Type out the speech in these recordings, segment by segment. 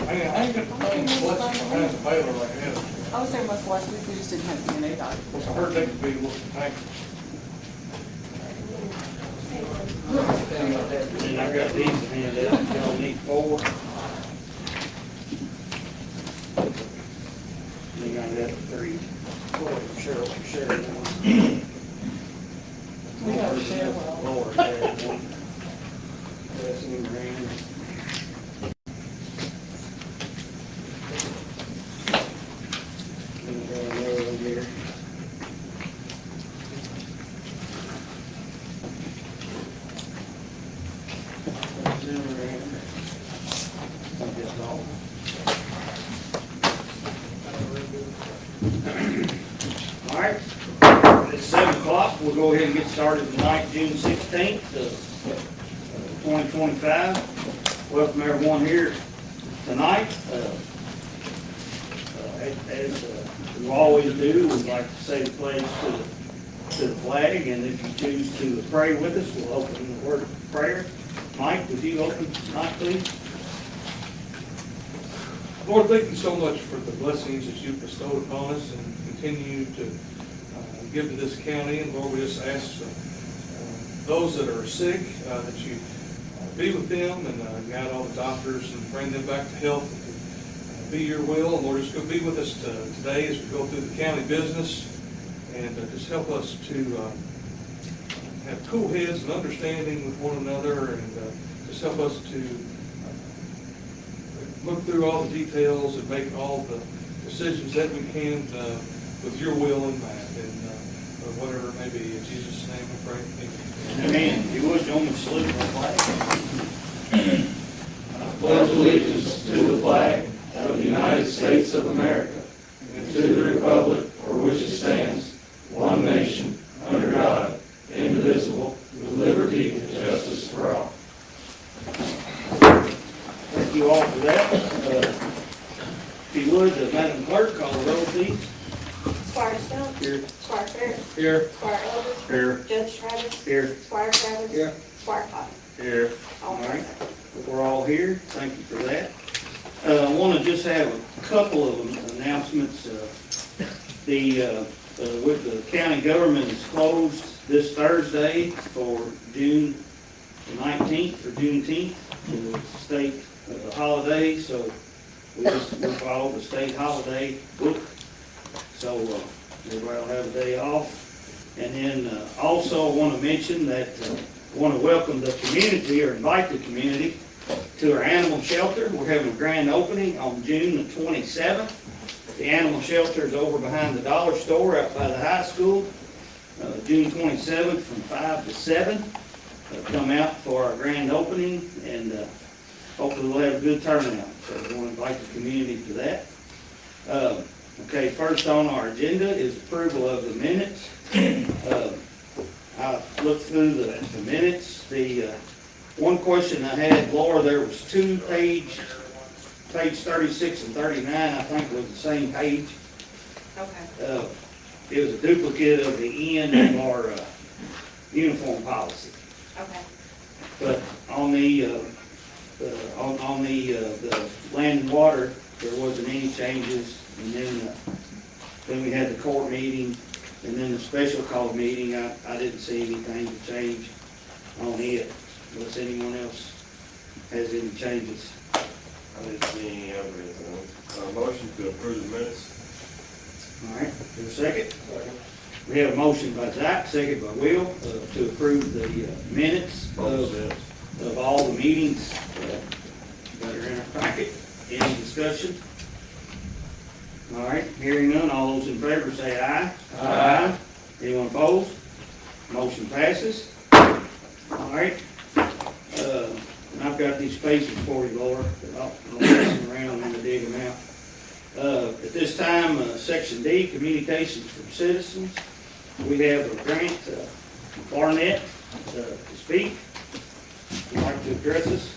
I ain't got what's kind of baler like that. I was there much last week, we just didn't have DNA done. I heard they could be what's the tank. And I got these in here, that y'all need 4. And I got 3. Sure. We gotta share well. Lord, there's one. That's in the ring. And we got another one here. That's in the ring. I think that's all. All right, it's 7 o'clock. We'll go ahead and get started tonight, June 16th, 2025. Welcome everyone here tonight. As we always do, we'd like to say the pledge to the flag, and if you choose to pray with us, we'll open the word of prayer. Mike, would you open tonight, please? Lord, thank you so much for the blessings that you've bestowed upon us and continue to give to this county. And Lord, we just ask those that are sick that you be with them and guide all the doctors and bring them back to health. Be your will. And Lord, just go be with us today as we go through the county business, and just help us to have cool heads and understanding with one another, and just help us to look through all the details and make all the decisions that we can with your will in mind, and whatever it may be. In Jesus' name we pray. Amen. Amen. If you would, join me in salute the flag. I pledge allegiance to the flag of the United States of America and to the republic for which it stands, one nation, under God, indivisible, with liberty and justice for all. Thank you all for that. If you would, Madam Clerk, call the roll, please. Squire Stump. Here. Squire Ferris. Here. Squire Elder. Here. Judge Travis. Here. Squire Travis. Here. Squire Cotton. Here. All All right. present. We're all here. Thank you for that. I want to just have a couple of announcements. With the county government is closed this Thursday for June 19th, for Juneteenth, the state holiday, so we follow the state holiday book. So everybody will have a day off. And then also I want to mention that I want to welcome the community, or invite the community, to our animal shelter. We're having a grand opening on June the 27th. The animal shelter is over behind the dollar store out by the high school. June 27th from 5 to 7. Come out for our grand opening, and hopefully we'll have a good turnout. So we want to invite the community to that. Okay, first on our agenda is approval of the minutes. I looked through the minutes. The one question I had, Laura, there was 2 page 36 and 39, I think was the same page. Okay. It was a duplicate of the end of our uniform policy. Okay. But on the land and water, there wasn't any changes. And then we had the court meeting, and then the special call meeting. I didn't see anything to change on it, unless anyone else has any changes. I didn't see any other motion to approve the minutes. All right, is there a second? Second. We have a motion by Zach, second by Will, to approve the minutes of all the meetings that are in our packet. Any discussion? All right, hearing none, all those in favor say aye. Aye. Anyone opposed? Motion passes. All right. And I've got these spaces for you, Laura, but I'll mess them around and dig them out. At this time, Section D, Communications from Citizens. We have a Grant Barnett to speak. Would you like to address us?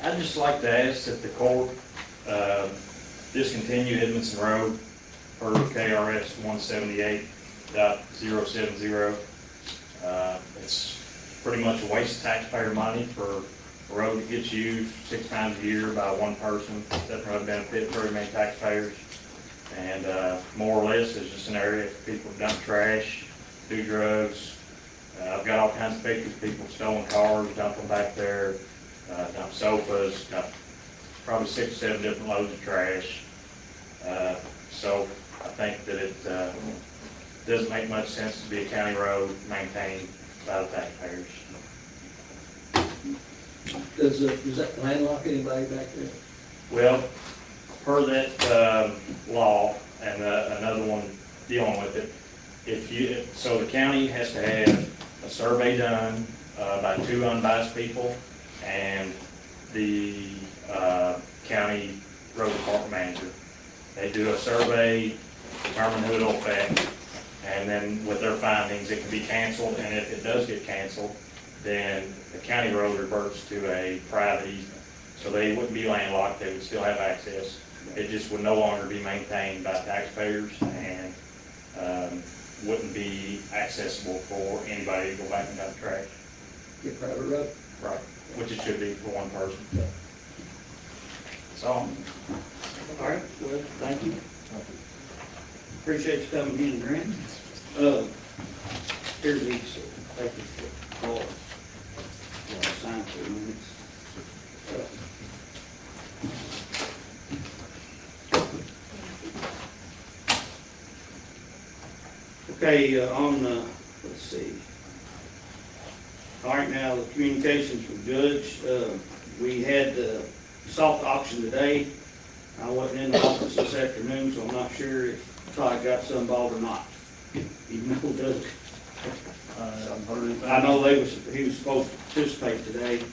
I'd just like to ask that the court discontinue Edmondson Road per KRS 178.070. It's pretty much a waste of taxpayer money for a road that gets used 6 times a year by one person, doesn't really benefit very many taxpayers. And more or less, it's just an area for people to dump trash, do drugs. I've got all kinds of pictures, people stolen cars, dump them back there, dump sofas, dump probably 6 or 7 different loads of trash. So I think that it doesn't make much sense to be a county road maintained by the taxpayers. Does that landlock anybody back there? Well, per that law and another one dealing with it, so the county has to have a survey done by 2 unbiased people and the county road department manager. They do a survey, determine who it'll affect, and then with their findings, it can be canceled, and if it does get canceled, then the county road reverts to a private easement. So they wouldn't be landlocked, they would still have access. It just would no longer be maintained by taxpayers and wouldn't be accessible for anybody to go back and dump trash. Get private road? Right. Which it should be for one person. That's all. All right, well, thank you. Appreciate you coming in, Grant. Here's these papers for Paul. Sign for minutes. Okay, let's see. All right, now, the communications from Judge. We had the salt auction today. I wasn't in the office this afternoon, so I'm not sure if Todd got some involved or not. Even though he doesn't. I know he was supposed to participate today,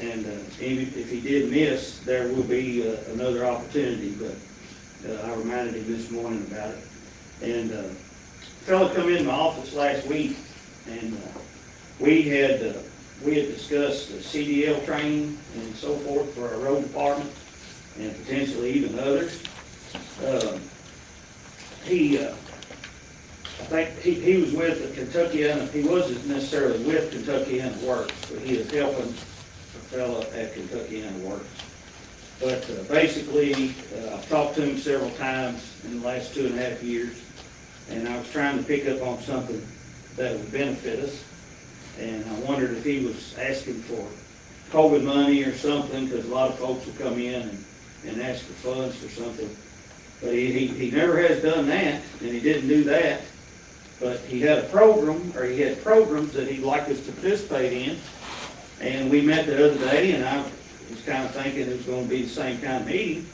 and if he did miss, there will be another opportunity, but I reminded him this morning about it. And a fellow come in my office last week, and we had discussed CDL training and so forth for our road department, and potentially even others. I think he was with the Kentuckiana, he wasn't necessarily with Kentuckiana Works, but he was helping a fellow at Kentuckiana Works. But basically, I've talked to him several times in the last 2.5 years, and I was trying to pick up on something that would benefit us. And I wondered if he was asking for COVID money or something, because a lot of folks will come in and ask for funds for something. But he never has done that, and he didn't do that. But he had a program, or he had programs that he'd like us to participate in. And we met the other day, and I was kind of thinking it was going to be the same kind of meeting.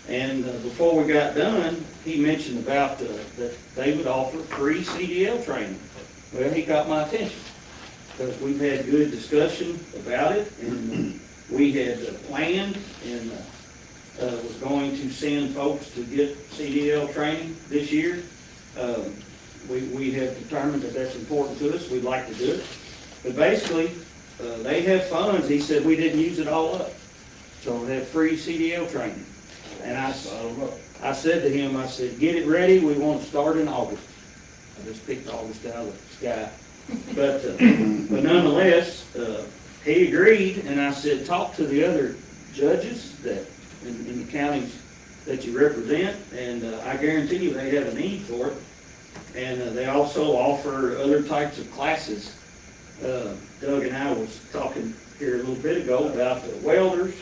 And before we got done, he mentioned about that they would offer free CDL training. Well, he caught my attention, because we've had good discussion about it, and we had planned and was going to send folks to get CDL training this year. We have determined that that's important to us. We'd like to do it. But basically, they have funds. He said we didn't use it all up. So they have free CDL training. And I said to him, I said, get it ready. We want to start in August. I just picked August out of the sky. But nonetheless, he agreed. And I said, talk to the other judges that in the counties that you represent. And I guarantee you they have a need for it. And they also offer other types of classes. Doug and I was talking here a little bit ago about the welders,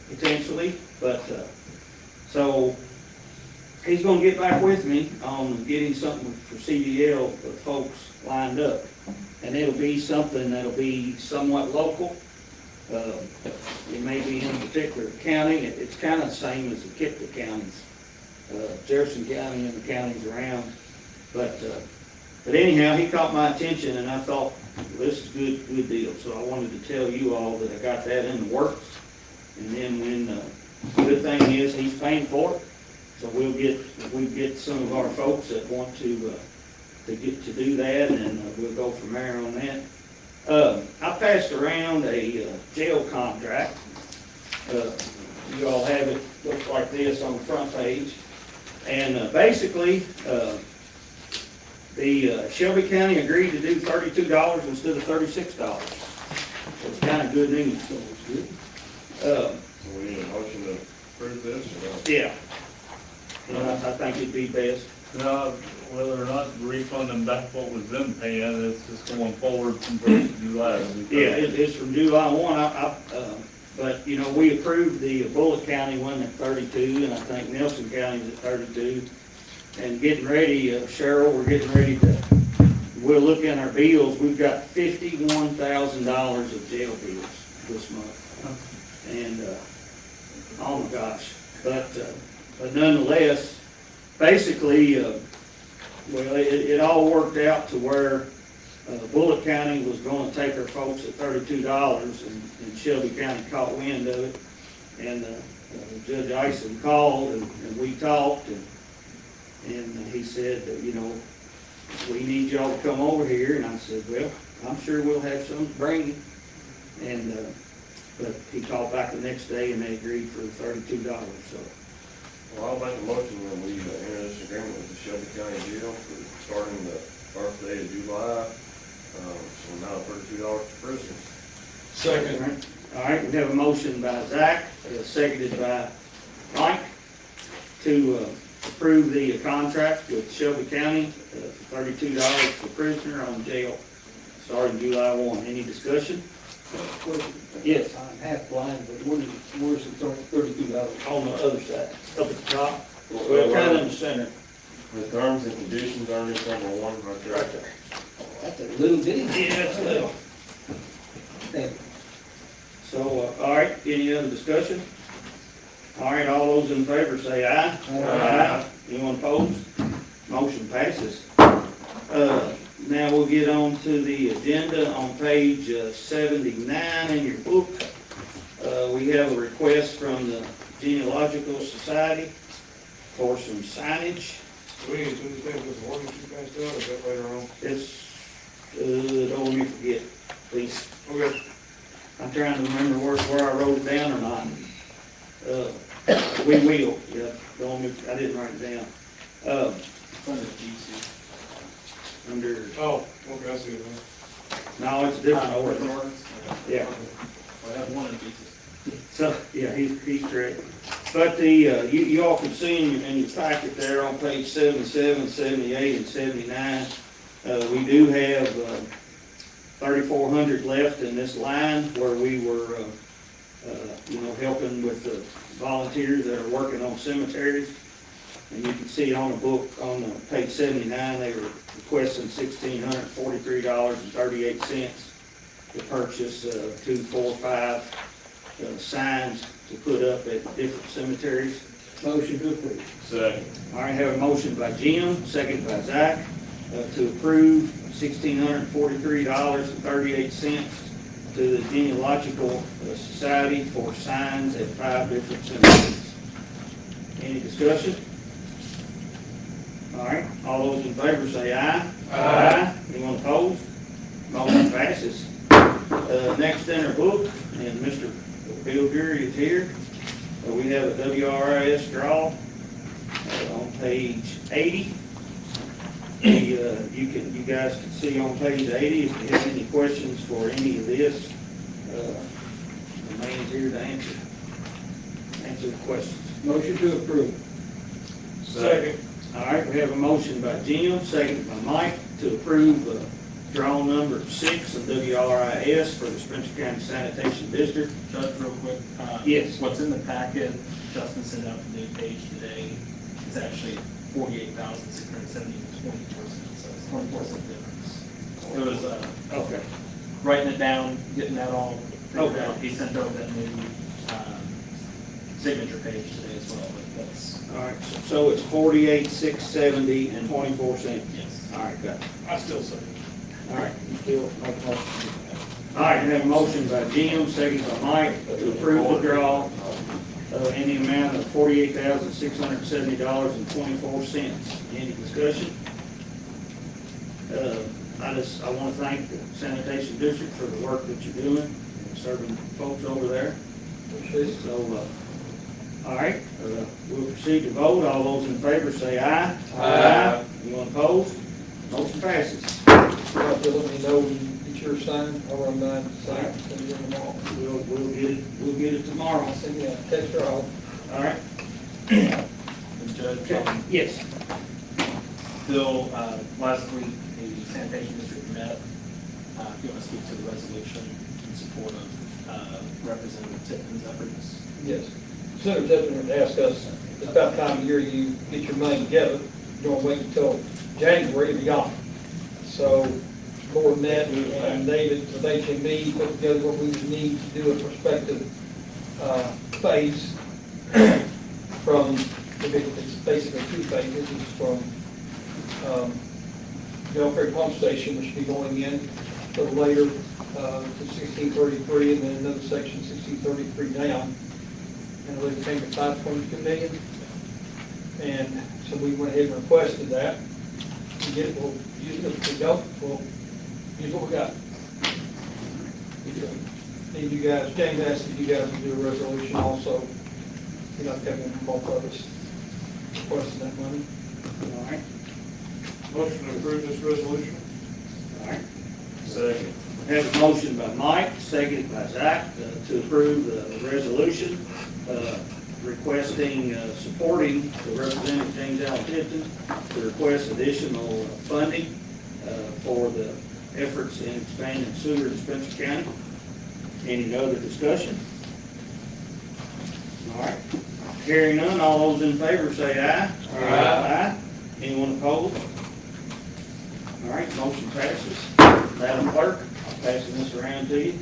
potentially. But so he's going to get back with me on getting something for CDL folks lined up. And it'll be something that'll be somewhat local. It may be in a particular county. It's kind of the same as the KIPTA counties. Jefferson County and the counties around. But anyhow, he caught my attention, and I thought, well, this is good deal. So I wanted to tell you all that I got that in the works. And then when the good thing is he's paying for it, so we get some of our folks that want to get to do that, and we'll go from there on that. I passed around a jail contract. You all have it, looks like this on the front page. And basically, the Shelby County agreed to do $32 instead of $36. It's kind of good news. So it's good. Uh, So we need a motion to approve this or not? yeah. And I think it'd be best. No, whether or not refunding back what we've been paying, it's just going forward from first of July. Yeah, it's from July 1, but, you know, we approved the Bullitt County one at 32, and I think Nelson County's at 32. And getting ready, Cheryl, we're getting ready to, we'll look in our bills, we've got $51,000 of jail bills this month. And, oh my gosh, but nonetheless, basically, well, it all worked out to where Bullitt County was gonna take our folks at $32, and Shelby County caught wind of it. And Judge Ison called, and we talked, and he said, that, you know, we need y'all to come over here. And I said, well, I'm sure we'll have some to bring you. And, but he called back the next day, and they agreed for the $32, so. Well, I'll make a motion that we enter this agreement with the Shelby County Jail for starting the first day of July, so now $32 per prisoner. Second. All right, we have a motion by Zach, seconded by Mike, to approve the contract with Shelby County for $32 per prisoner on jail starting July 1. Any discussion? Yes. I'm half blind, but where's the $32? On the other side, up at the top, well, kind of in the center. The terms and conditions underneath number 1, right there. That's a little bitty. Yeah, it's a little. Thank you. So, all right, any other discussion? All right, all those in favor say aye. Aye. Anyone opposed? Motion passes. Now we'll get on to the agenda on page 79 in your book. We have a request from the Genealogical Society for some signage. We need to do anything with the ordinance you guys do, or is that later on? It's, don't let me forget, please. Okay. I'm trying to remember where I wrote it down or not. We will, yeah, don't let me, I didn't write it down. Under, Oh, okay, I see it now. no, it's a different ordinance. Yeah, I have one in pieces. so, yeah, he's correct. But the, you all can see in your packet there on page 77, 78, and 79, we do have 3,400 left in this line where we were, you know, helping with the volunteers that are working on cemeteries. And you can see it on the book, on page 79, they were requesting $1,643.38 to purchase 2, 4, 5 signs to put up at different cemeteries. Motion to approve. Second. All right, have a motion by Jim, second by Zach, to approve $1,643.38 to the Genealogical Society for signs at 5 different cemeteries. Any discussion? All right, all those in favor say aye. Aye. Anyone opposed? Motion passes. Next in our book, and Mr. Bill Drury is here. We have a WRIS draw on page 80. You guys can see on page 80, if you have any questions for any of this, the man's here to answer the questions. Motion to approve. Second. All right, we have a motion by Jim, second by Mike, to approve draw number 6 of WRIS for the Spencer County Sanitation District. Judge, real quick. Yes. What's in the packet, Justin sent out the new page today, it's actually 48,670.20%, so it's 24% difference. It was, Okay. writing it down, getting that all figured Okay. out. He sent over that new, signature page today as well, but that's, All right, so it's 48,670 and 24 cents. yes. All right, got it. I still say. All right, you still make a motion. All right, we have a motion by Jim, second by Mike, to approve the draw in the amount of $48,670.24. Any discussion? I want to thank the sanitation district for the work that you're doing, serving folks over there. So, all right, we'll proceed to vote. All those in favor say aye. Aye. Anyone opposed? Motion passes. Let me know when you get your sign, I'll run by and sign, send it in tomorrow. We'll get it tomorrow. I'll send you a text or I'll. All right? And Judge, Yes. Bill, last week, the sanitation district met. If you want to speak to the resolution in support of Representative Tipton's efforts. Yes. Senator Tippin asked us, it's about time of year you get your money together. Don't wait until January to be gone. So, board met and David, so they can meet, put together what we would need to do a prospective phase from, it's basically two phases. It's from Bell Creek Pump Station, which should be going in a little later to 1633, and then another section 1633 down. And we came to 5.2 million. And so we went ahead and requested that. We get it, we'll use it. If we don't, we'll use what we got. Need you guys, James asked if you guys would do a resolution also. You're not coming from both of us requesting that money. All right. Motion to approve this resolution? All right. Second. Have a motion by Mike, seconded by Zach, to approve the resolution, requesting, supporting the Representative James Allen Tipton to request additional funding for the efforts in expanding sewer in Spencer County. Any other discussion? All right. Hearing none, all those in favor say aye. Aye. Anyone opposed? All right, motion passes. Madam Clerk, I'm passing this around to you.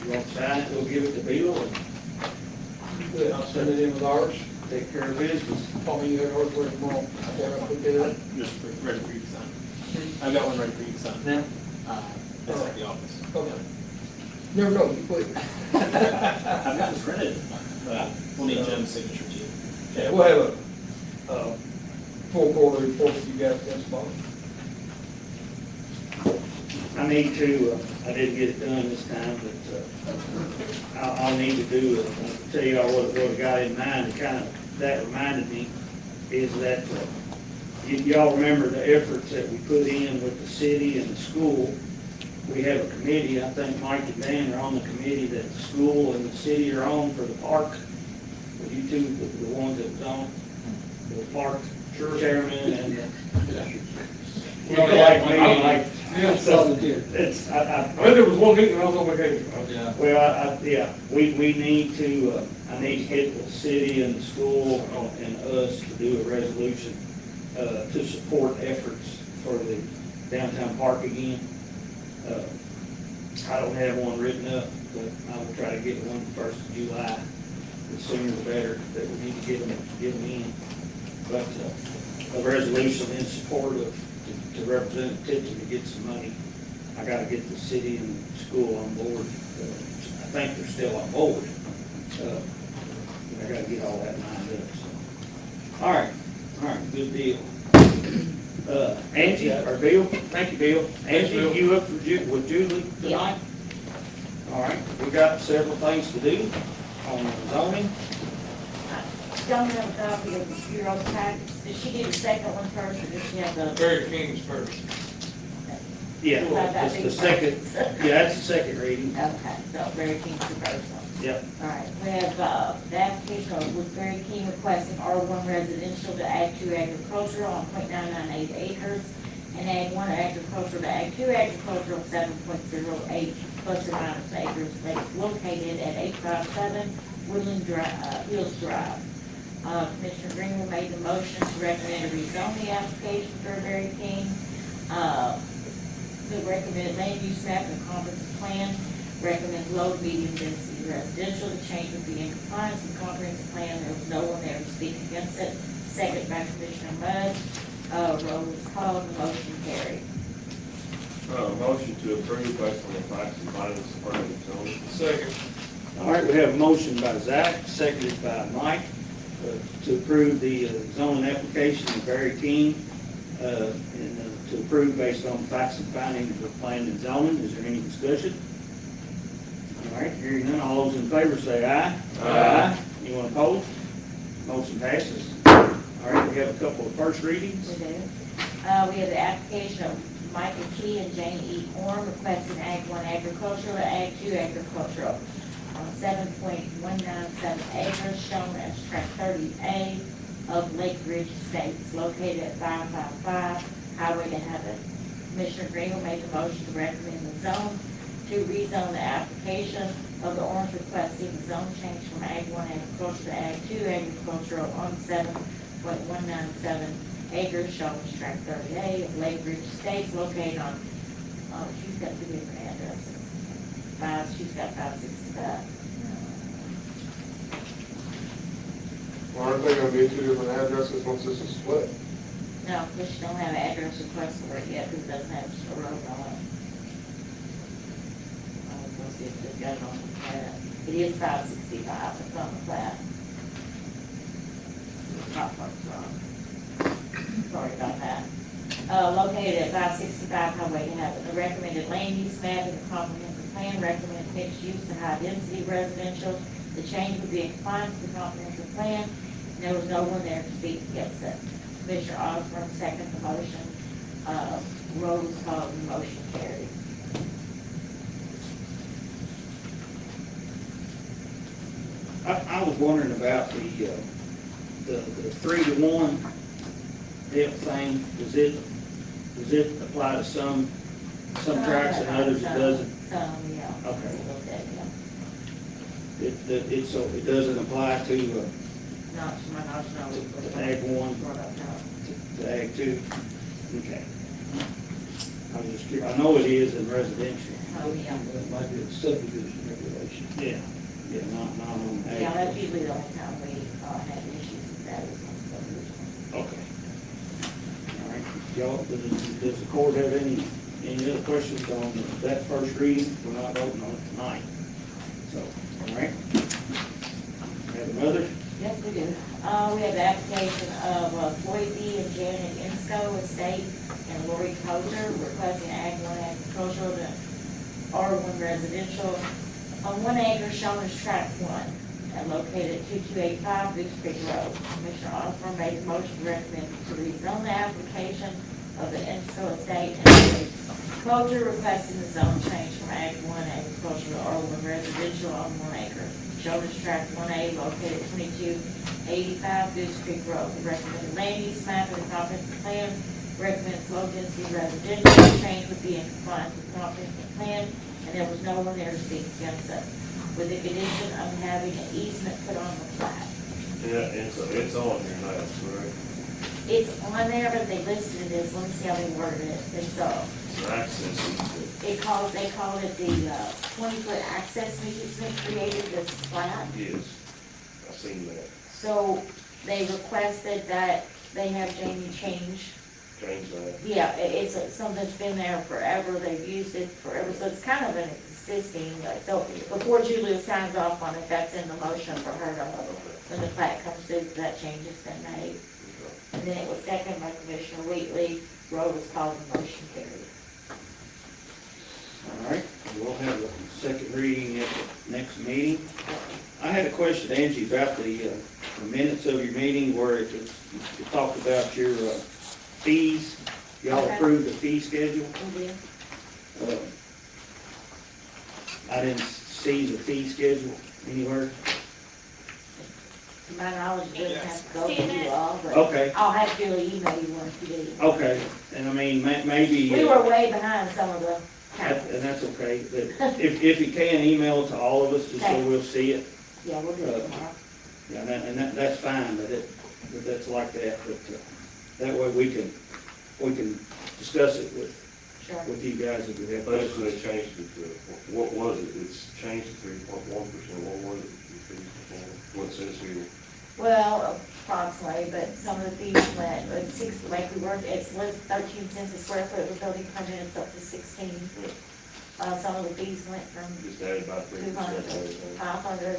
You want to sign it, we'll give it to Bill and Good, I'll send it in with ours. take care of business. Call me, you got ours where tomorrow. I'll put that in. Just ready for you to sign. I've got one ready for you to sign. Now? It's at the office. Okay. Never know, you quit. I've got this printed, but we'll need Jim's signature too. Yeah, we'll have a full quarter report for you guys next month. I need to, I didn't get it done this time, but I'll need to do, tell you all what I got in mind, and kind of, that reminded me, is that y'all remember the efforts that we put in with the city and the school. We have a committee, I think Mike and Dan are on the committee that the school and the city are on for the park. Were you two the ones that was on? The park chairman and. You know, like me, like. Yeah, It's, I heard there was one meeting, I was on vacation. Yeah. well, yeah, we need to, I need to hit the city and the school and us to do a resolution, to support efforts for the downtown park again. I don't have one written up, but I will try to get one the 1st of July. The sooner the better, that we need to get them in. But, a resolution in support of, to Representative Tipton to get some money. I gotta get the city and the school on board. I think they're still on board. I gotta get all that lined up, so. All right, good deal. Angie, or Bill, thank you, Bill. Thanks, Angie, Bill. you up for with Julie tonight? All right, we got several things to do on zoning. Don't have a copy of the Bureau tax. Did she get the second one first, or did she have the? Barry King's first. Yeah, that's the second, yeah, that's the second reading. Okay, so Barry King's the first one. Yep. All right, we have, the application of with Barry King requesting R1 residential to Ag 2 agricultural on .998 acres, and Ag 1 agricultural to Ag 2 agricultural 7.08 plus or minus acres, that's located at 857 Woodland Drive, Hills Drive. Commissioner Greenwood made the motion to recommend a rezone the application for Barry King. The recommended land use map and comprehensive plan recommends low, medium density residential. The change would be in compliance with the comprehensive plan. There was no one there to speak against it. Second by Commissioner Mudd. Roll is called, the motion carried. Motion to approve based on the facts and findings supporting the zone. Second. All right, we have a motion by Zach, seconded by Mike, to approve the zoning application of Barry King, and to approve based on facts and findings of planning and zoning. Is there any discussion? All right, hearing none, all those in favor say aye. Aye. Anyone opposed? Motion passes. All right, we have a couple of first readings. We do. We have the application of Michael T. and Jane E. Orm requesting Ag 1 agricultural to Ag 2 agricultural on 7.197 acres shown as tract 30A of Lake Ridge Estates located at 555 Highway to Heaven. Commissioner Green will make a motion to recommend the zone to rezone the application of the Orange requesting the zone change from Ag 1 agricultural to Ag 2 agricultural on 7.197 acres shown as tract 30A of Lake Ridge Estates located on, she's got two different addresses. She's got 565. Well, aren't they gonna be two different addresses once this is split? No, because she don't have an address request for it yet, because it doesn't have a road on it. Let's see if they've got it on the plat. It is 565, it's on the plat. Top part's wrong. Sorry about that. Located at 565 Highway to Heaven. The recommended land use map in the comprehensive plan recommends mixed use and high density residential. The change would be in compliance with the comprehensive plan, and there was no one there to speak against it. Commissioner Osborne seconded the motion. Roll was called and the motion carried. I was wondering about the 3-to-1 deal thing. Does it apply to some tracks and others it doesn't? Some, yeah. Okay. A little bit, yeah. So it doesn't apply to, Not to my knowledge, no. to Ag 1, No. to Ag 2? Okay. I was just curious. I know it is in residential. Oh, yeah. That might be a subdivision regulation. Yeah. Yeah, not on Ag. Yeah, that's usually the only time we have issues with that is on subdivision. Okay. All right. Y'all, does the court have any other questions on that first reading? We're not voting on it tonight. So, all right. Have another? Yes, we do. We have the application of Floyd B. and Janet Insco Estate and Lori Cozer requesting Ag 1 agricultural to R1 residential on 1 acre shown as tract 1 and located at 2285 Goose Creek Road. Commissioner Osborne made a motion to recommend to rezone the application of the Insco Estate and Lori Cozer requesting the zone change from Ag 1 agricultural to R1 residential on 1 acre. Shown as tract 1A located at 2285 Goose Creek Road. The recommended land use map of the comprehensive plan recommends low density residential. Change would be in compliance with the comprehensive plan, and there was no one there to speak against it. With the condition of having an easement put on the plat. Yeah, it's on here now, correct? It's on there, but they listed it as, let me see how they worded it. It's, Access easement. they called it the 20-foot access easement created this plat. Yes, I've seen that. So they requested that they have Jamie change. Change that. Yeah, it's something that's been there forever, they've used it forever, so it's kind of an existing, so before Julia signs off on it, that's in the motion for her to, when the plat comes through, that change has been made. And then it was seconded by Commissioner Wheatley, roll was called and motion carried. All right, we'll have a second reading at the next meeting. I had a question, Angie, about the minutes of your meeting where it talked about your fees. Y'all Okay. approved the fee schedule. We did. I didn't see the fee schedule anywhere. To my knowledge, it doesn't have to go to you all, but Okay, I'll have Julie email you once you get it. okay, and I mean, maybe. We were way behind some of the And counties. that's okay, but if you can, email it to all of us, just so Okay. we'll see it. Yeah, we'll do it tomorrow. Yeah, that's fine, but that's like that, but that way we can discuss it Sure. with you guys if you have Basically, questions. they changed it to, what was it? It's changed to 3.1%. What was it? What it says here? Well, approximately, but some of the fees went, like we worked, it's 13 cents a square foot of the building permit, it's up to 16. Some of the fees went from Just added about 3%. 200 to 500,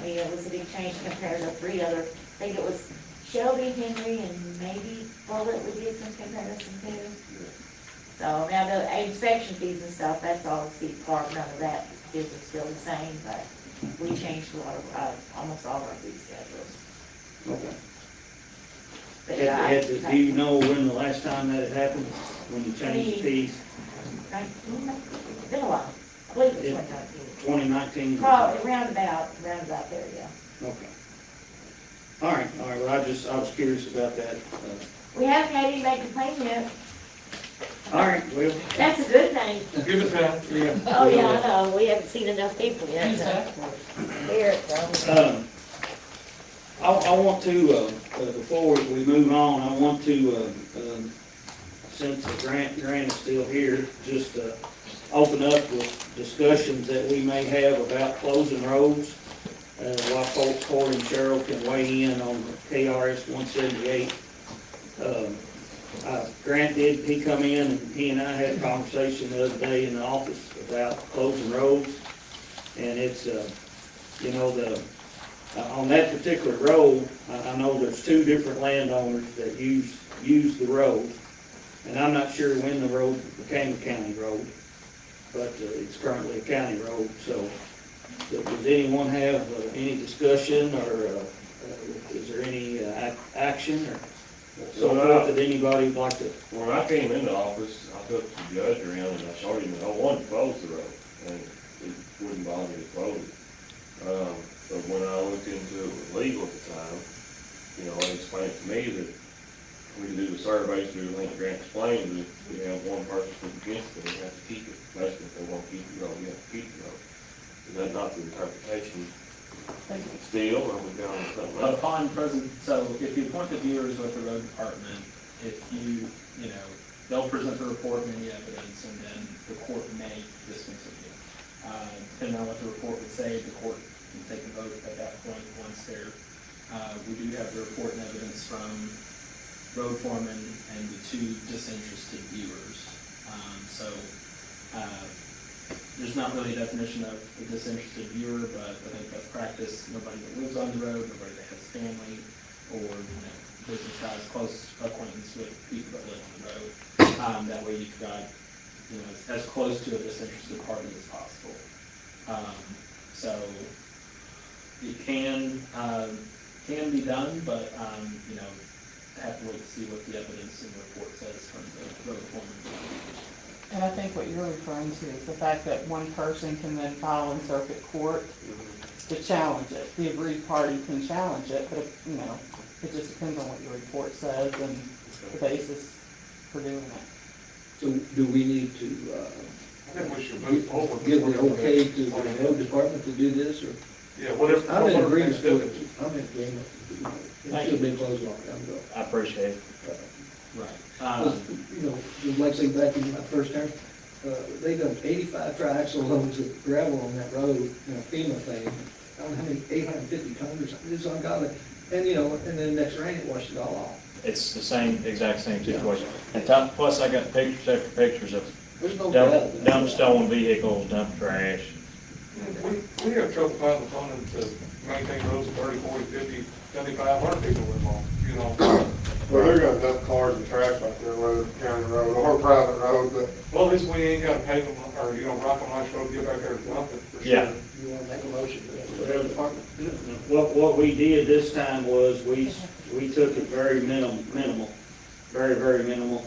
it was a big change compared to 3 other, I think it was Shelby, Henry, and maybe Bullitt we did some comparison to. So now the inspection fees and stuff, that's all steep part, none of that is still the same, but we changed a lot of, almost all of our fee schedules. Okay. But yeah, Do you know when the last time that had happened? when you changed the fees? Right, it's been a while. I believe it's 2019. 2019? Probably roundabout there, yeah. Okay. All right, well, I was curious about that. We haven't had anybody complain yet. All right, well. That's a good thing. Give it time. Yeah. Oh, yeah, I know, we haven't seen enough people yet. Here it goes. I want to, before we move on, I want to, since the Grant is still here, just open up with discussions that we may have about closing roads. While folks, Corey and Cheryl can weigh in on KRS 178. Grant he come in and he and I had a conversation the other day in the office about closing roads. And it's, you know, on that particular road, I know there's two different landowners that use the road. And I'm not sure when the road became a county road, but it's currently a county road. So does anyone have any discussion or is there any action or so forth that anybody would like to? When I came into office, I took the judge around and I showed him that I wanted to close the road, and it wouldn't bother me to close it. But when I looked into it with legal at the time, you know, they explained to me that we could do the surveys through the link Grant explained, that if we have one person who's against it, we have to keep it. Basically, if they want to keep the road, we have to keep the road. Is that not the interpretation still, or we got something else? Upon present, so if you appoint the viewers with the road department, if you know, they'll present the report and any evidence, and then the court may discontinue. Depending on what the report would say, the court can take a vote at that point once they're, we do have the report and evidence from road foreman and the two disinterested viewers. There's not really a definition of a disinterested viewer, but I think that's practice. Nobody that lives on the road, nobody that has family, or, you know, business ties, close acquaintance with people that live on the road. That way you've got, you know, as close to a disinterested party as possible. So it can be done, but, you know, have to wait to see what the evidence and report says from the road foreman. And I think what you're referring to is the fact that one person can then file in circuit court to challenge it. The aggrieved party can challenge it, but, you know, it just depends on what your report says and the basis for doing it. So do we need to, I think we should move forward. give the okay to the road department to do this, or? Yeah, whatever. I'm in agreement whatever with it. I'm in agreement. It should be closed long time ago. I appreciate it. Right. You know, just like say back in my first term, they done 85 triaxle loads of gravel on that road in a FEMA thing. I don't know how many, 850 tons or something. It's ungodly. And, you know, and then the next rain, it washed it all off. It's the exact same situation. And plus I got pictures after pictures of There's no gravel. dump stolen vehicles, dump trash. We have trouble finding funding to maintain roads of 30, 40, 50, 7,500 people live on, you know. Well, they're gonna dump cars and trash back there, whether it's county road or private road, but Well, at least we ain't got to pay them, or, you know, rock on ice road, get back there and dump it. for sure. Yeah. You want to make a motion for the road department? What we did this time was we took it very minimal, very, very minimal.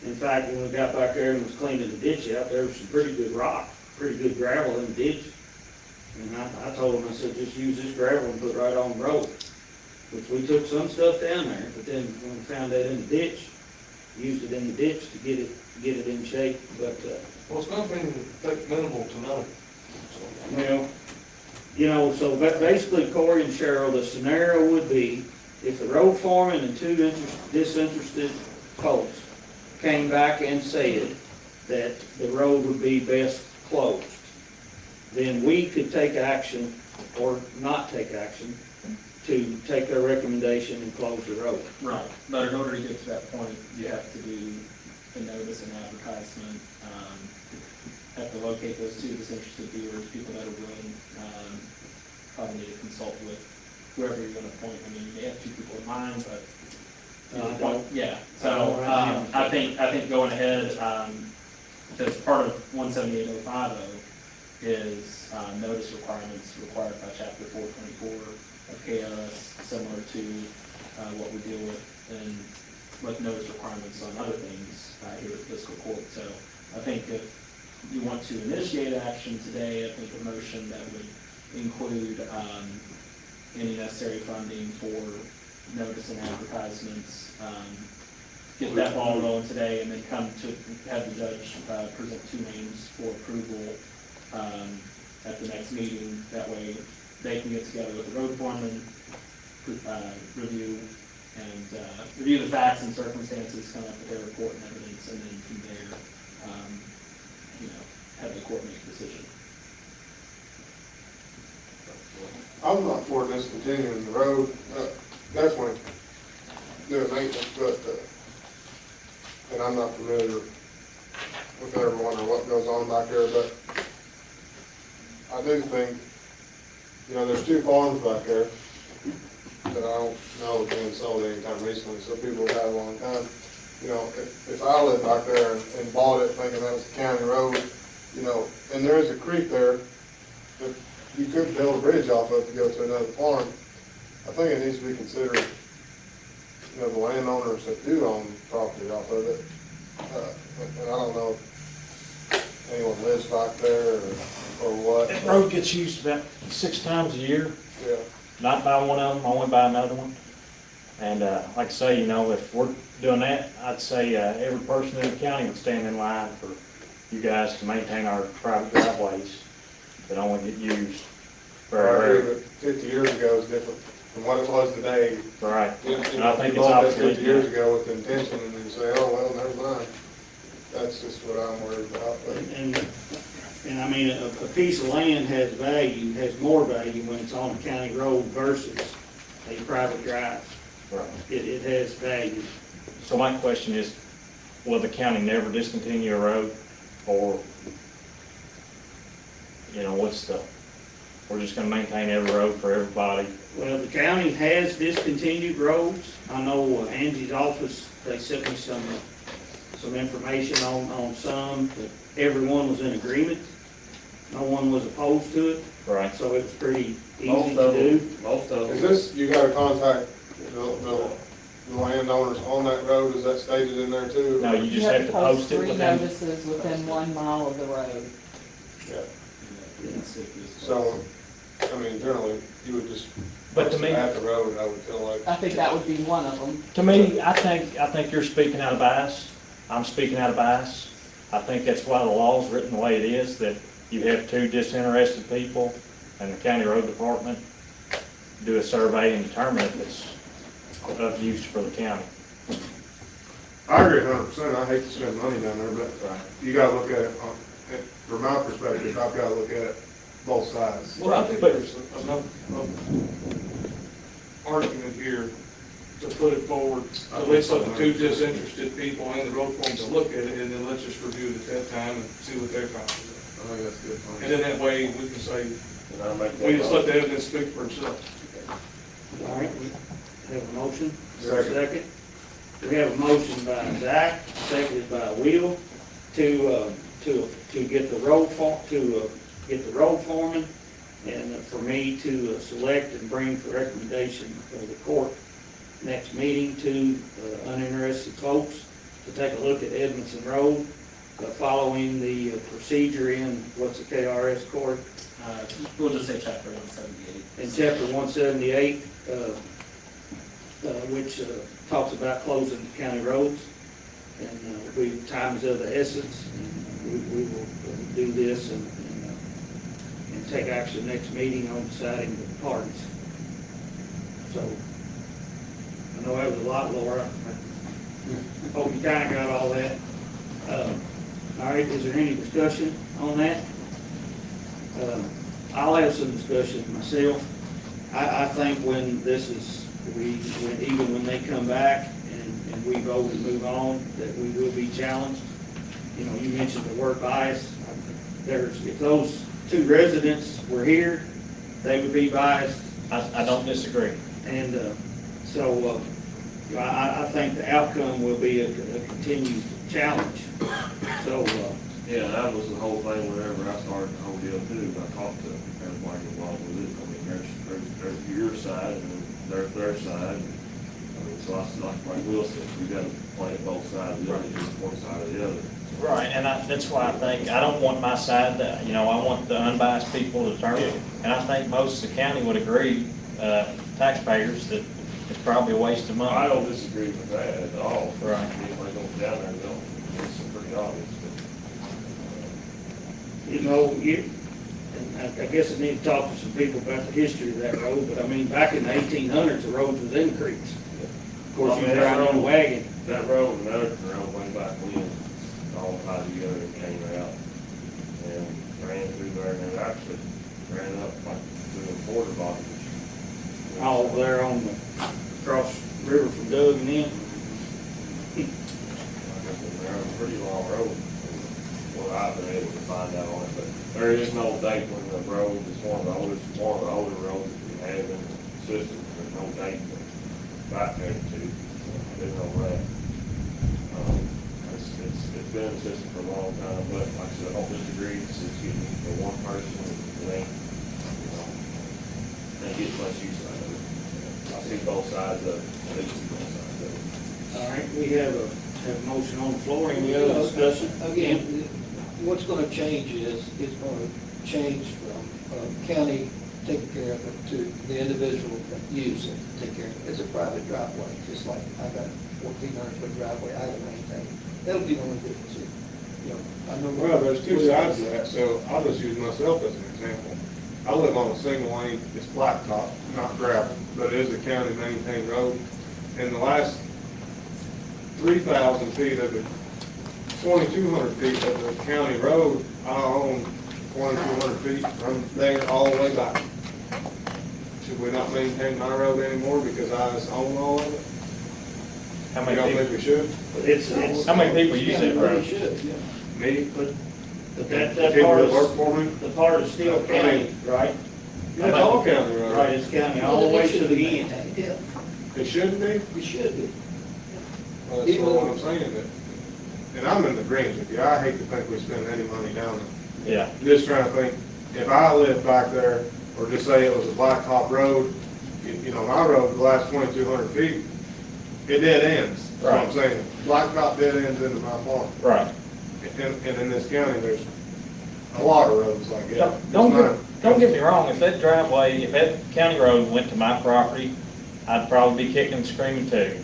In fact, when we got back there and was cleaning the ditch out, there was some pretty good rock, pretty good gravel in the ditch. And I told them, I said, just use this gravel and put it right on the road. Which we took some stuff down there, but then when we found that in the ditch, used it in the ditch to get it in shape, but, Well, it's gonna be take minimal to none. well, you know, so basically Corey and Cheryl, the scenario would be if the road foreman and two disinterested folks came back and said that the road would be best closed, then we could take action or not take action to take their recommendation and close the road. Right, but in order to get to that point, you have to do a notice and advertisement, have to locate those two disinterested viewers, people that are willing, probably need to consult with whoever you're gonna appoint. I mean, you may have two people in mind, but. Yeah, so, I think going ahead, because part of 178.050 is, notice requirements required by chapter 424 of KRS, similar to what we deal with in with notice requirements on other things here at fiscal court. So I think if you want to initiate action today, I think a motion that would include any necessary funding for notice and advertisements, get that ball rolling today, and then come to have the judge present 2 names for approval at the next meeting. That way they can get together with the road foreman, review the facts and circumstances, come up with their report and evidence, and then from there, have the court make a decision. I'm not for discontinuing the road, definitely doing maintenance, but, and I'm not familiar with everyone or what goes on back there, but I do think, there's 2 farms back there that I don't know have been sold anytime recently, so people have had a long time. If I lived back there and bought it thinking that was a county road, and there is a creek there that you could build a bridge off of to go to another farm, I think it needs to be considered, the landowners that do own property off of it. And I don't know if anyone lives back there or what. That road gets used about 6 times a year, Yeah. not by one of them, only by another one. And like I say, if we're doing that, I'd say every person in the county would stand in line for you guys to maintain our private driveways that only get used very I agree, rarely. but 50 years ago is different from what it was today. Right. And I think you it's bought that obsolete 50 years now. ago with the intention, and you say, oh, well, never mind. That's just what I'm worried about. But And I mean, a piece of land has value, has more value when it's on a county road versus a private drive. Right. It has value. So my question is, will the county never discontinue a road? Or, we're just gonna maintain every road for everybody? Well, the county has discontinued roads. I know Angie's office, they sent me some information on some, that everyone was in agreement. No one was opposed to it, Right. so it was pretty easy Most to of do. them, most of is them. this, you gotta contact the landowners on that road, is that stated in there too? No, you just have to post it 3 within. notices within 1 mile of the road. Yeah. Conspicuous. So, I mean, generally, you would just But to post me, it at the road, I would feel like. I think that would be one of them. to me, I think you're speaking out of bias. I'm speaking out of bias. I think that's why the law's written the way it is, that you have 2 disinterested people and the county road department do a survey and determine if it's of use for the county. I agree 100%. I hate to spend money down there, but you gotta look at it, from my perspective, I've gotta look at both sides. Well, I think there's enough argument here to put it forward, at least let the 2 disinterested people and the road foreman to look at it, and then let's just review it at that time and see what their findings are. I think that's a good point. And then that way, we can say, And I make that we just let motion. the evidence speak for itself. All right, we have a motion. Second. Second. We have a motion by Zach, seconded by Will, to get the road get the road foreman, and for me to select and bring for recommendation of the court next meeting to uninterested folks to take a look at Edmondson Road, following the procedure in, what's the KRS court? We'll just say chapter 178. In chapter 178, which talks about closing county roads. And time is of the essence. And we will do this and take action next meeting on deciding the parties. So, I know that was a lot, Laura. I hope you kind of got all that. All right, is there any discussion on that? I'll have some discussion myself. I think when this is, even when they come back and we vote and move on, that we will be challenged. You mentioned the word bias. If those 2 residents were here, they would be biased. I don't disagree. And so I think the outcome will be a continued challenge. So, Yeah, that was the whole thing whenever I started the whole deal too. I talked to everybody involved with it. I mean, there's your side and there's their side. So like Will said, we gotta play it both sides, of the other, just one side or the other. Right, and that's why I think, I don't want my side, I want the unbiased people to determine. And I think most of the county would agree, taxpayers, that it's probably a waste of I money. don't disagree with that at all. Right. Anybody goes down there, they'll, it's pretty obvious, You know, and I guess I need to talk to some people about the history of that road, but I mean, back in the 1800s, the road was increased. Of course, you drive on a wagon. that road and the other road went back when, all tied together and came out. And ran through there and it actually ran up like to the border box. All over there on the, across the river from Doug and them. They're a pretty long road, what I've been able to find out on it, but there is no date when the road is one of the older roads that we have in the system. There's no date back there to, there's no that. It's been in the system for a long time, but like I said, I don't disagree, it's for one person, it ain't, they get much use out of it. I see both sides of it, at least both sides of it. All right, we have a motion on the floor. Any other discussion? Again, what's gonna change is, it's gonna change from county taking care of it to the individual that use it, take care of it. It's a private driveway, just like I got 1,400-foot driveway I don't maintain. That'll be the only difference here. You know, I know. Well, there's two sides to that, so I'll just use myself as an example. I live on a single lane, it's blacktop, not gravel, but it is a county maintained road. In the last 3,000 feet of it, 2,200 feet of the county road, I own 2,200 feet from there all the way back. Should we not maintain my road anymore because I just own all of it? How You many don't think people, we should? It's, how many people use that road? Should, yeah. Me? but that People part that work is, for me? the part is still county, right? It's all county road. Right, it's county all the way to the end. Yeah, It shouldn't be? we should be. Well, that's what I'm saying, that, and I'm in the greens with you, I hate to think we spend any money down there. Yeah, Just trying to think, if I lived back there, or just say it was a blacktop road, you know, my road, the last 2,200 feet, it dead ends, that's what I'm Right. saying. Blacktop dead ends into my farm. right. And in this county, there's a lot of roads like that. Don't get me wrong, if that driveway, if that county road went to my property, I'd probably be kicking and screaming too.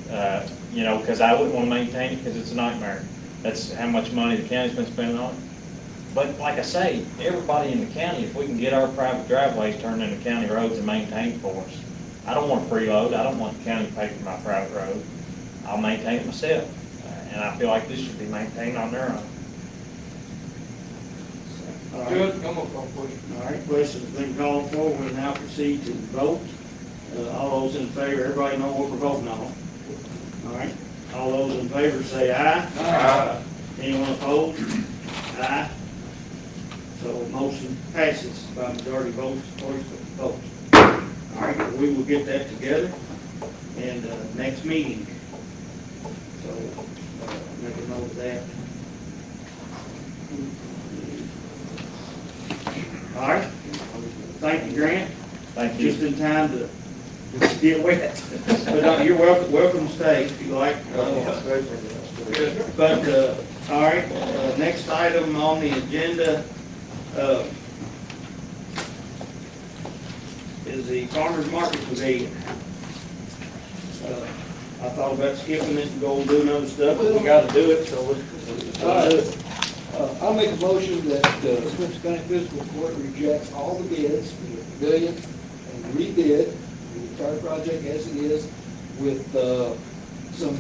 Because I wouldn't want to maintain it because it's a nightmare. That's how much money the county's been spending on it. But like I say, everybody in the county, if we can get our private driveways turned into county roads and maintained for us, I don't want a freeload, I don't want the county to pay for my private road. I'll maintain it myself, and I feel like this should be maintained on their own. All right. Judge, I'm gonna call for you. All right, questions been called for, we now proceed to vote. All those in favor, everybody know what we're voting on? All right, all those in favor say aye. Aye. Anyone opposed? Aye. So motion passes by majority votes, votes. All right, we will get that together in next meeting. So, make a note of that. All right, thank you, Grant. Thank you. Just in time to get wet. But you're welcome to stay if you like. But, all right, next item on the agenda is the farmer's market pavilion. I thought about skipping it and go and do other stuff, but we gotta do it, so we'll do it. I'll make a motion that Smith County Fiscal Court rejects all the bids for the pavilion and rebid the entire project as it is with some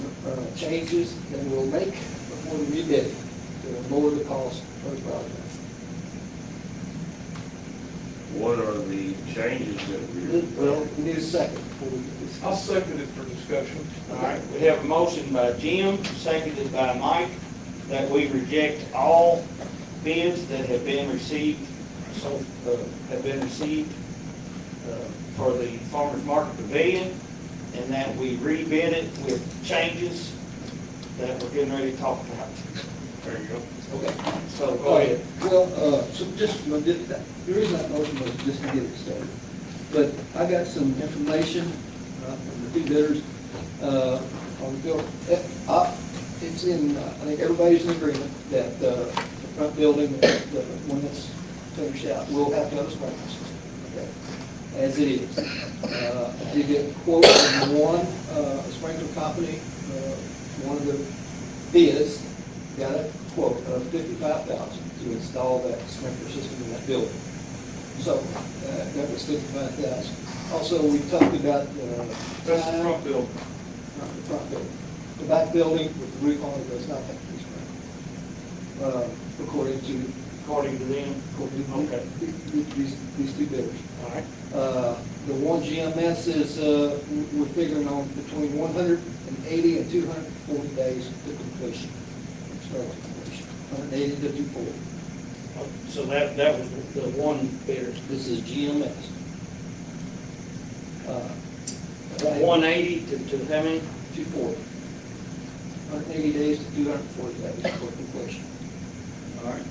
changes that we'll make before we rebid it to lower the cost of the project. What are the changes that we're? Well, we need a second before we get this. I'll second it for discussion. All right, we have a motion by Jim, seconded by Mike, that we reject all bids that have been received, for the farmer's market pavilion, and that we rebid it with changes that we're getting ready to talk about. There you go. Okay. So go ahead. Well, so just, the reason that motion was just to get it started. But I got some information from the two bidders on the building. It's in, I think everybody's in agreement that the front building, the one that's finished out, will have to have a sprinkler system, okay, as it is. I did get a quote from one sprinkler company, one of the bids, got a quote of $55,000 to install that sprinkler system in that building. So, that was $55,000. Also, we talked about, That's the front building. not the front building. The back building with the roof on it does not have to be sprinkled. According to According to them. Okay. these two bidders. All right. The one GMS is, we're figuring on between 180 and 240 days to completion. Sprinkler completion, 180 to 240. So that was the one bidder. This is GMS. 180 to how many? 240. 180 days to 240 days for completion. All right.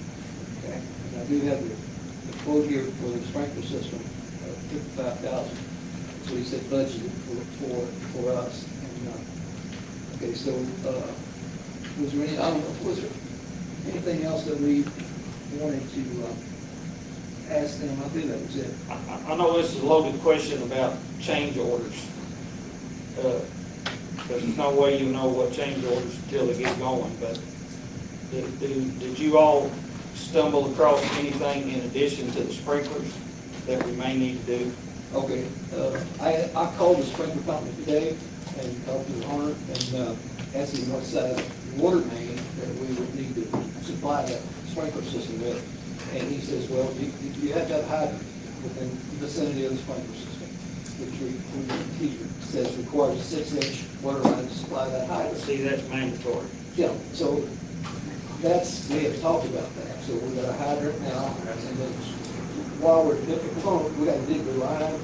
Okay. And I do have the quote here for the sprinkler system of $55,000. So he said budgeted for us. And, okay, so was there any, I don't know, was there anything else that we wanted to ask them? I think that was it. I know this is a loaded question about change orders. Because there's no way you know what change orders until they get going, but did you all stumble across anything in addition to the sprinklers that we may need to do? Okay, I called the sprinkler company today and talked to the owner and asked him what size water main that we would need to supply that sprinkler system with. And he says, well, you have to have hydrant within the vicinity of the sprinkler system, which he says requires a 6-inch water line to supply that hydrant. See, that's mandatory. Yeah, so that's, we have talked about that, so we got a hydrant now, and then while we got to dig the line,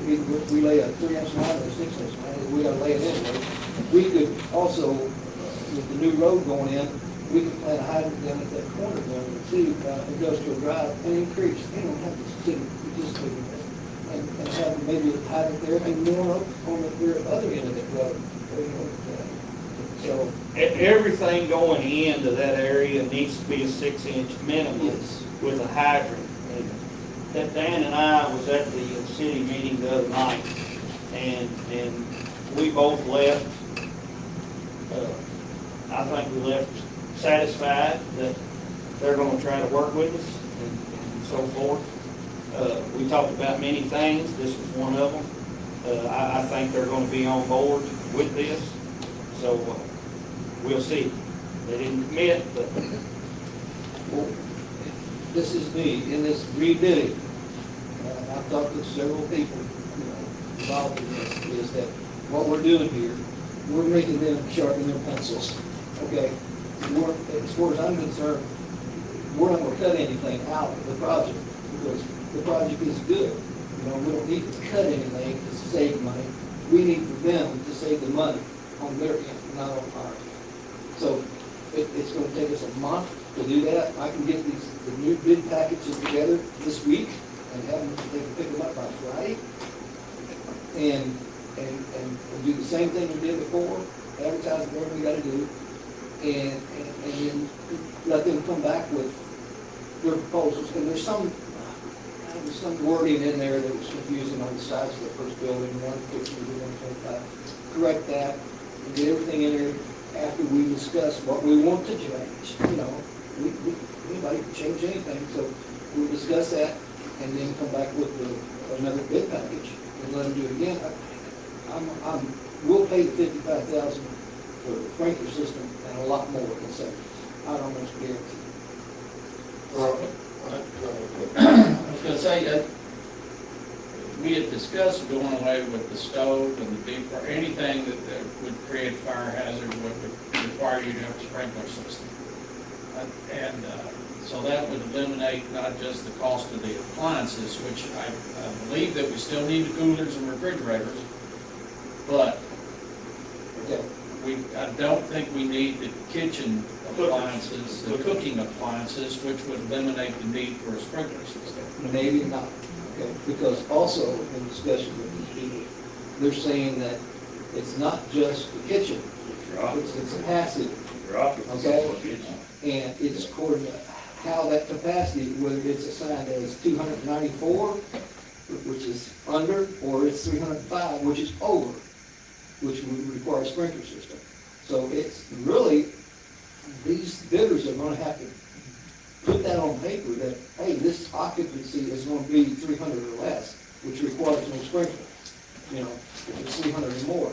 we lay a 3-inch line or a 6-inch line, we got to lay it anyway. We could also, with the new road going in, we could plant a hydrant down at that corner down there too, industrial drive, and increase, you don't have to sit, we just leave it there. And have maybe a hydrant there, and more on the other end of that road. So, Everything going into that area needs to be a 6-inch minimum Yes. with a hydrant. And that Dan and I was at the city meeting the other night, and we both left, I think we left satisfied that they're gonna try to work with us and so forth. We talked about many things, this was one of them. I think they're gonna be on board with this, so we'll see. They didn't commit, but well, this is me, in this rebidding, I've talked to several people, involved in this, is that what we're doing here, we're making them sharpen their pencils, okay? As far as I'm concerned, we're not gonna cut anything out of the project, because the project is good. We don't need to cut anything to save money. We need for them to save the money on their end, not on ours. So it's gonna take us a month to do that. I can get the new bid packages together this week and have them, they can pick them up by Friday. And do the same thing we did before, advertise whatever we gotta do, and then let them come back with their proposals. And there's some wording in there that was confusing on the size of the first building, 150 to 125. Correct that, and get everything in there after we discuss what we want to change. Anybody can change anything, so we'll discuss that and then come back with another bid package and let them do it again. We'll pay the $55,000 for the sprinkler system and a lot more in savings. I'd almost guarantee. I was gonna say that we had discussed doing away with the stove and the deep, or anything that would create a fire hazard would require you to have a sprinkler system. And so that would eliminate not just the cost of the appliances, which I believe that we still need the coolers and refrigerators, but I don't think we need the kitchen appliances, the cooking appliances, which would eliminate the need for a sprinkler system. Maybe not, okay, because also in discussion with these people, they're saying that It's not just the kitchen, Your it's passive, occupancy is what gets you. and it's according to how that capacity, whether it's assigned as 294, which is under, or it's 305, which is over, which would require a sprinkler system. So it's really, these bidders are gonna have to put that on paper that, hey, this occupancy is gonna be 300 or less, which requires no sprinkler, you know, if it's 300 or more.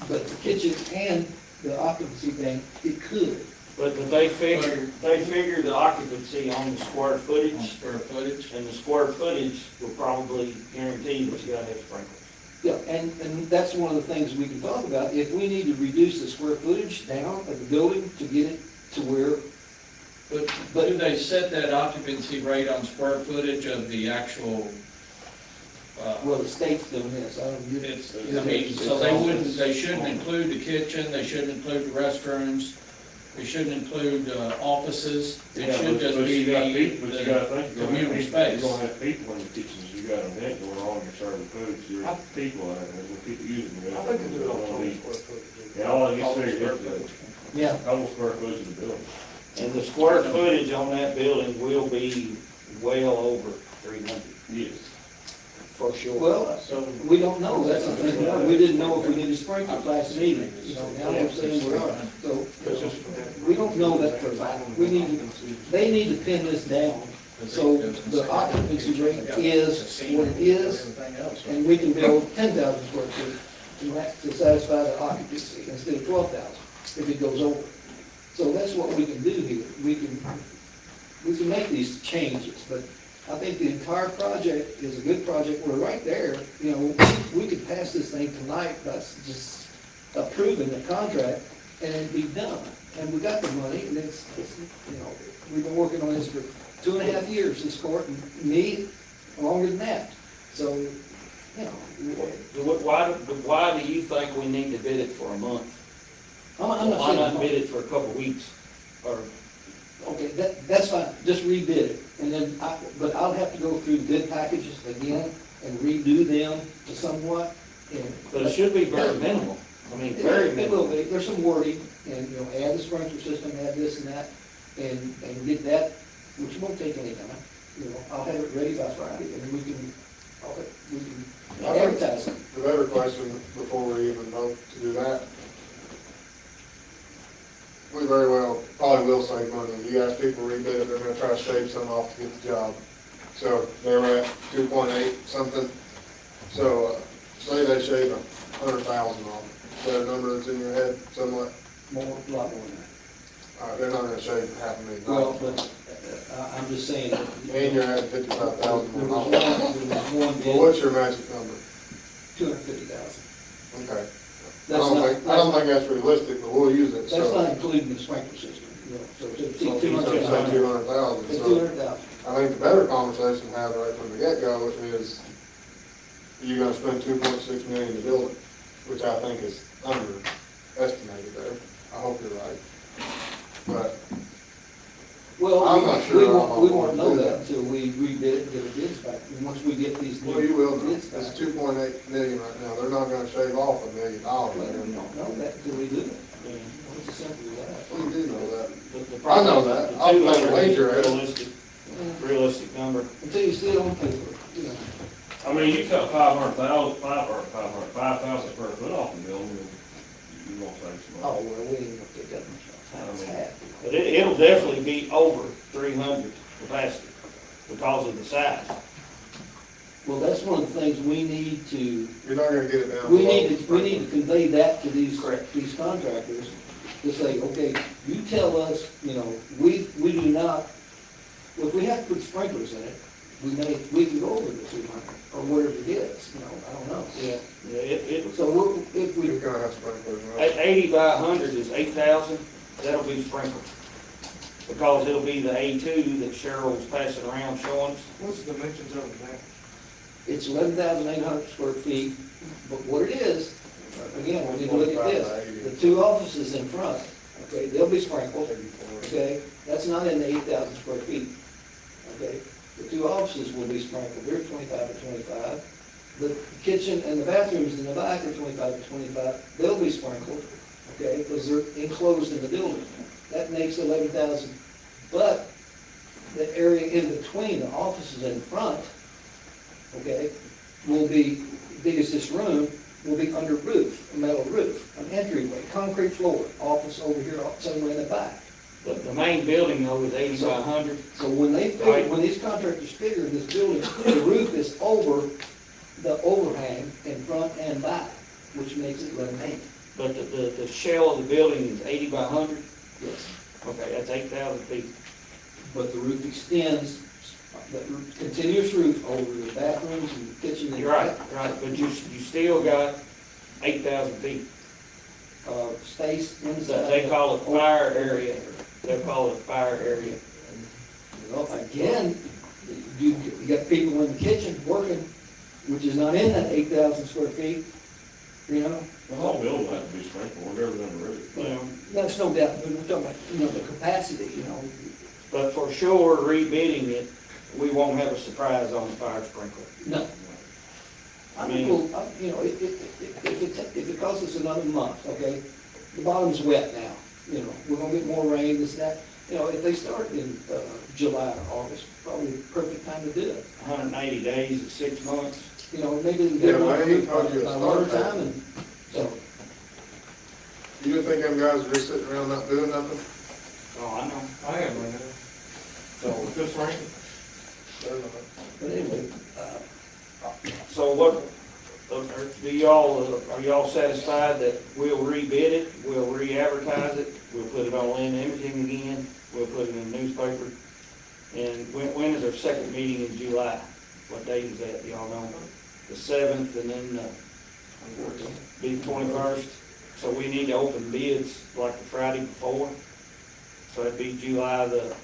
But the kitchen and the occupancy thing, it could. But they figure the occupancy on the square footage, Square footage. and the square footage will probably guarantee that you gotta have sprinklers. Yeah, and that's one of the things we can talk about. If we need to reduce the square footage down of the building to get it to where, But do they set that occupancy rate on square footage of the actual, well, the state's doing this, I don't get it. it's, I mean, so they shouldn't include the kitchen, they shouldn't include the restrooms, they shouldn't include, offices, it should just be But you gotta think, the community space. you're gonna have people in the kitchens, you got an event going on, you're serving food, so you're people, and there's gonna people using it. I think it's about 20 square foot. Yeah, all you figure is Yeah, the total square footage of the building. And the square footage on that building will be well over 300, Yes. for sure. well, we don't know, that's the thing, we didn't know if we needed sprinklers last meeting, you know, now we're saying we are. So, we don't know that for a fact, they need to pin this down. So the occupancy rate is what it is, and we can build 10,000 square feet to satisfy the occupancy instead of 12,000 if it goes over. So that's what we can do here. We can make these changes, but I think the entire project is a good project. We're right there, you know, we could pass this thing tonight, that's just approving the contract, and it'd be done. And we got the money, and it's, you know, we've been working on this for 2.5 years, this court, and me, longer than that. So, you know. Why do you think we need to bid it for a month? I'm not Why saying. not bid it for a couple weeks? Or, Okay, that's fine, just rebid it, and then, but I'll have to go through bid packages again and redo them to somewhat, and. but it should be very minimal. I mean, very It will minimal. be, there's some wording, and, you know, add the sprinkler system, add this and that, and get that, which won't take any time. You know, I'll have it ready by Friday, and we can advertise it. The better question before we even vote to do that, we very well, probably will save money. You ask people to rebid it, they're gonna try to shave some off to get the job. So they were at 2.8 something. So, say they shave 100,000 off. Is that a number that's in your head somewhat? A lot more than that. All right, they're not gonna shave $500,000. Well, but, I'm just saying. that- And you're at 55,000 There more. was one Well, bid, what's your magic number? 250,000. Okay. I That's don't think that's realistic, but we'll use it, so. That's not including the sprinkler system, you know, so it's So you 200,000. say 200,000, It's so 200,000. I think the better conversation to have right from the get-go is, you're gonna spend 2.6 million to build it, which I think is underestimated there. I hope you're right. But Well, I'm not sure we I'm won't, on we board won't to know do that that. until we rebid it and get the bids back, and once we get these new Well, you will, bids it's back. 2.8 million right now, they're not gonna shave off $1 million. Well, we don't know that until we do it. I mean, it's as simple as that. Well, you do know that. The I know that. the I'll take a 200 is wager at it. realistic number. Until you see it on paper, you know. I mean, you cut 5,000 square foot off the building, and you won't save some Oh, money. well, we ain't gonna take that much off. That's half. But it'll definitely be over 300 capacity because of the size. Well, that's one of the things we need to, You're not gonna get it down. we below need to convey that to these contractors, to say, okay, you tell us, you know, we do not, if we have to put sprinklers in it, we can go over the 200, or whatever it is, you know, I don't know. Yeah, So if we, You're gonna have sprinklers, right? 80 by 100 is 8,000, that'll be sprinkled. Because it'll be the A2 that Cheryl's passing around showing us. What's the dimensions of it now? it's 11,800 square feet, but what it is, again, we need to look at this, the two offices in front, okay, they'll be sprinkled, okay? That's not in the 8,000 square feet, okay? The two offices will be sprinkled, they're 25 to 25, The kitchen and the bathrooms in the back are 25 to 25, they'll be sprinkled, okay, because they're enclosed in the building. That makes 11,000, but the area in between the offices in front, okay, will be, big as this room, will be under roof, a metal roof, an entryway, concrete floor, office over here, somewhere in the back. But the main building though is 80 by 100. So when they figure, when these contractors figure this building, the roof is over the overhang in front and back, which makes it 1180. But the shell of the building is 80 by 100? Yes. Okay, that's 8,000 feet. But the roof extends, the continuous roof over the bathrooms and the kitchen. and You're right, but you still got 8,000 feet. Space inside. They call it fire area. They call it fire area. Well, again, you got people in the kitchen working, which is not in that 8,000 square feet, you know? The whole building has to be sprinkled, whatever's on the roof. That's no doubt, but we're talking about, you know, the capacity, you know? But for sure, rebidding it, we won't have a surprise on the fire sprinkler. No. I mean, you know, if it costs us another month, okay, the bottom's wet now, you know, we're gonna get more rain, this, that. You know, if they start in July or August, probably the perfect time to do it. 180 days is 6 months. You know, maybe they Yeah, get but I ain't by told you to water start that. time and, so. You didn't think them guys were just sitting around not doing nothing? Oh, I know. I am right now. So with this rain, They're not. But anyway, So what, are y'all satisfied that we'll rebid it, we'll re-advertise it, we'll put it on Land Imaging again, we'll put it in the newspaper? And when is our second meeting in July? What date is that, do y'all know? The 7th and then be the 21st? So we need to open bids like the Friday before? So it'd be July the,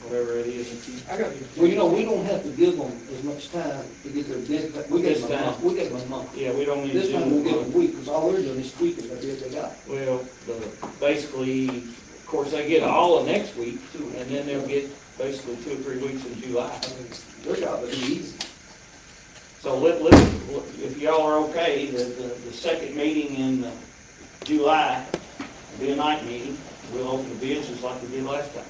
whatever it is. I got well, you know, we don't have to give them as much time to get their bid, we get them a month, we get them a month. Yeah, we don't need to This do time we'll give them it. a week, because all they're doing is tweaking the bid they got. Well, basically, of course, they get all of next week, and then they'll get basically 2 or 3 weeks in July. I mean, their job is easy. So if y'all are okay, the second meeting in July, be a night meeting, we'll open the bids just like we did last time.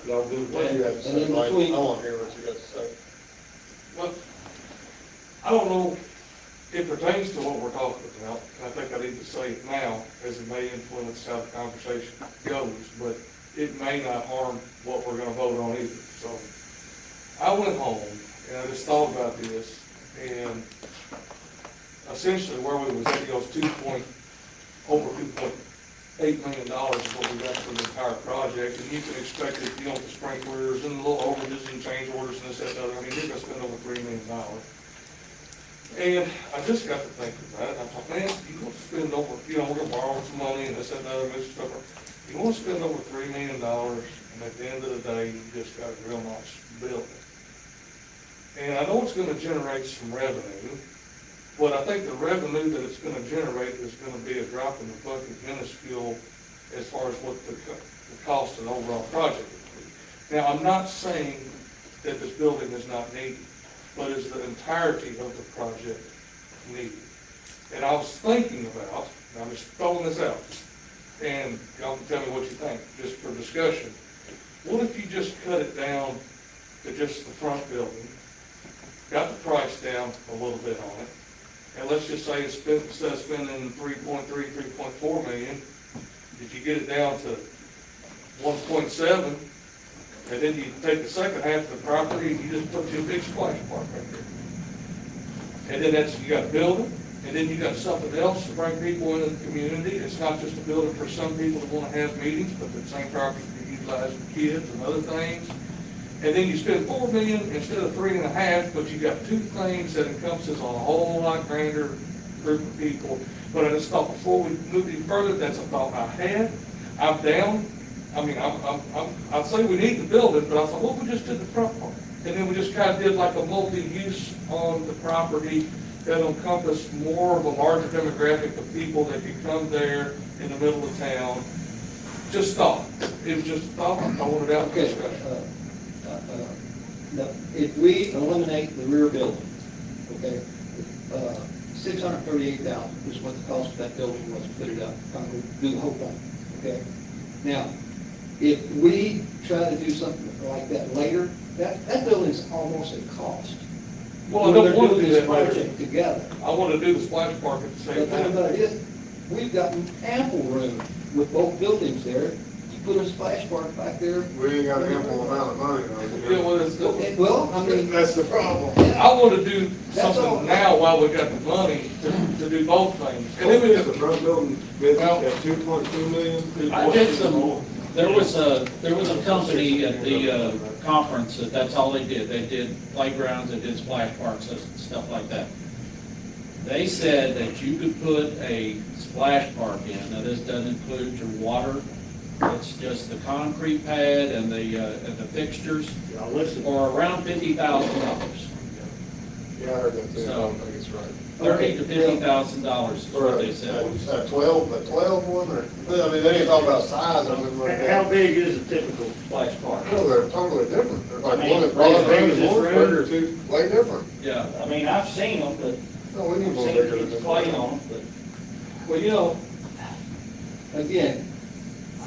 Y'all good with What do you that? have to And say, in Mike? between- I want to hear what you got to say. Well, I don't know, it pertains to what we're talking about, and I think I need to say it now, as it may influence how the conversation goes, but it may not harm what we're gonna vote on either. So, I went home, and I just thought about this, and essentially where we was at, it goes over $2.8 million is what we got for the entire project, and you can expect it, you know, the sprinklers and the little overages and change orders and this, that, and the other, I mean, you're gonna spend over $3 million. And I just got to thinking about it, I thought, man, you gonna spend over, you know, we're gonna borrow some money and this, that, and the other, Mr. Stupper. You wanna spend over $3 million, and at the end of the day, you just got a real nice building. And I know it's gonna generate some revenue, but I think the revenue that it's gonna generate is gonna be a drop in the bucket, minuscule, as far as what the cost of the overall project would be. Now, I'm not saying that this building is not needed, but is the entirety of the project needed? And I was thinking about, and I'm just throwing this out, and y'all can tell me what you think, just for discussion. What if you just cut it down to just the front building, got the price down a little bit on it, and let's just say instead of spending 3.3, 3.4 million, did you get it down to 1.7, and then you take the second half of the property and you just put your big splash park right there. And then you got a building, and then you got something else to bring people into the community. It's not just a building for some people that want to have meetings, but the same property can be utilized for kids and other things. And then you spend $4 million instead of 3.5, but you got 2 things that encompasses a whole lot grander group of people. But I just thought before we move any further, that's a thought I had. I'm down. I mean, I'd say we need the building, but I thought, what if we just did the front part? And then we just kind of did like a multi-use on the property that'll encompass more of a larger demographic of people that could come there in the middle of town. Just thought. It was just a thought. I wanted out for Okay, discussion. now, if we eliminate the rear building, okay, $638,000 is what the cost of that building was, to put it up, do the whole thing, okay? Now, if we try to do something like that later, that building's almost a cost. Well, I don't We're want to doing do this that later. project together. I want to do the splash park at the The same thing time. about it is, we've got ample room with both buildings there. You put a splash park back there. We ain't got ample amount of money, Yeah, though. well, it's, Well, I mean, That's the problem. I want to do That's all. something now while we got the money to do both things. And then we The can, front building bid Well- at 2.2 million. I did some, there was a company at the conference that's all they did. They did playgrounds, they did splash parks, and stuff like that. They said that you could put a splash park in, now this doesn't include your water, it's just the concrete pad and the fixtures, Y'all listen. for around $50,000. Yeah, I heard that too, I So- don't think it's right. $30,000 to $50,000 is what they said. A 12 one, or, I mean, they ain't talking about size, I mean, like How that. big is a typical splash park? No, they're totally different. They're like I mean, one at as Broadway big as and this Lawrenceburg room? are two, way different. Yeah. I mean, I've seen them, but No, we need I've more seen bigger than kids this. play on them, but. well, again,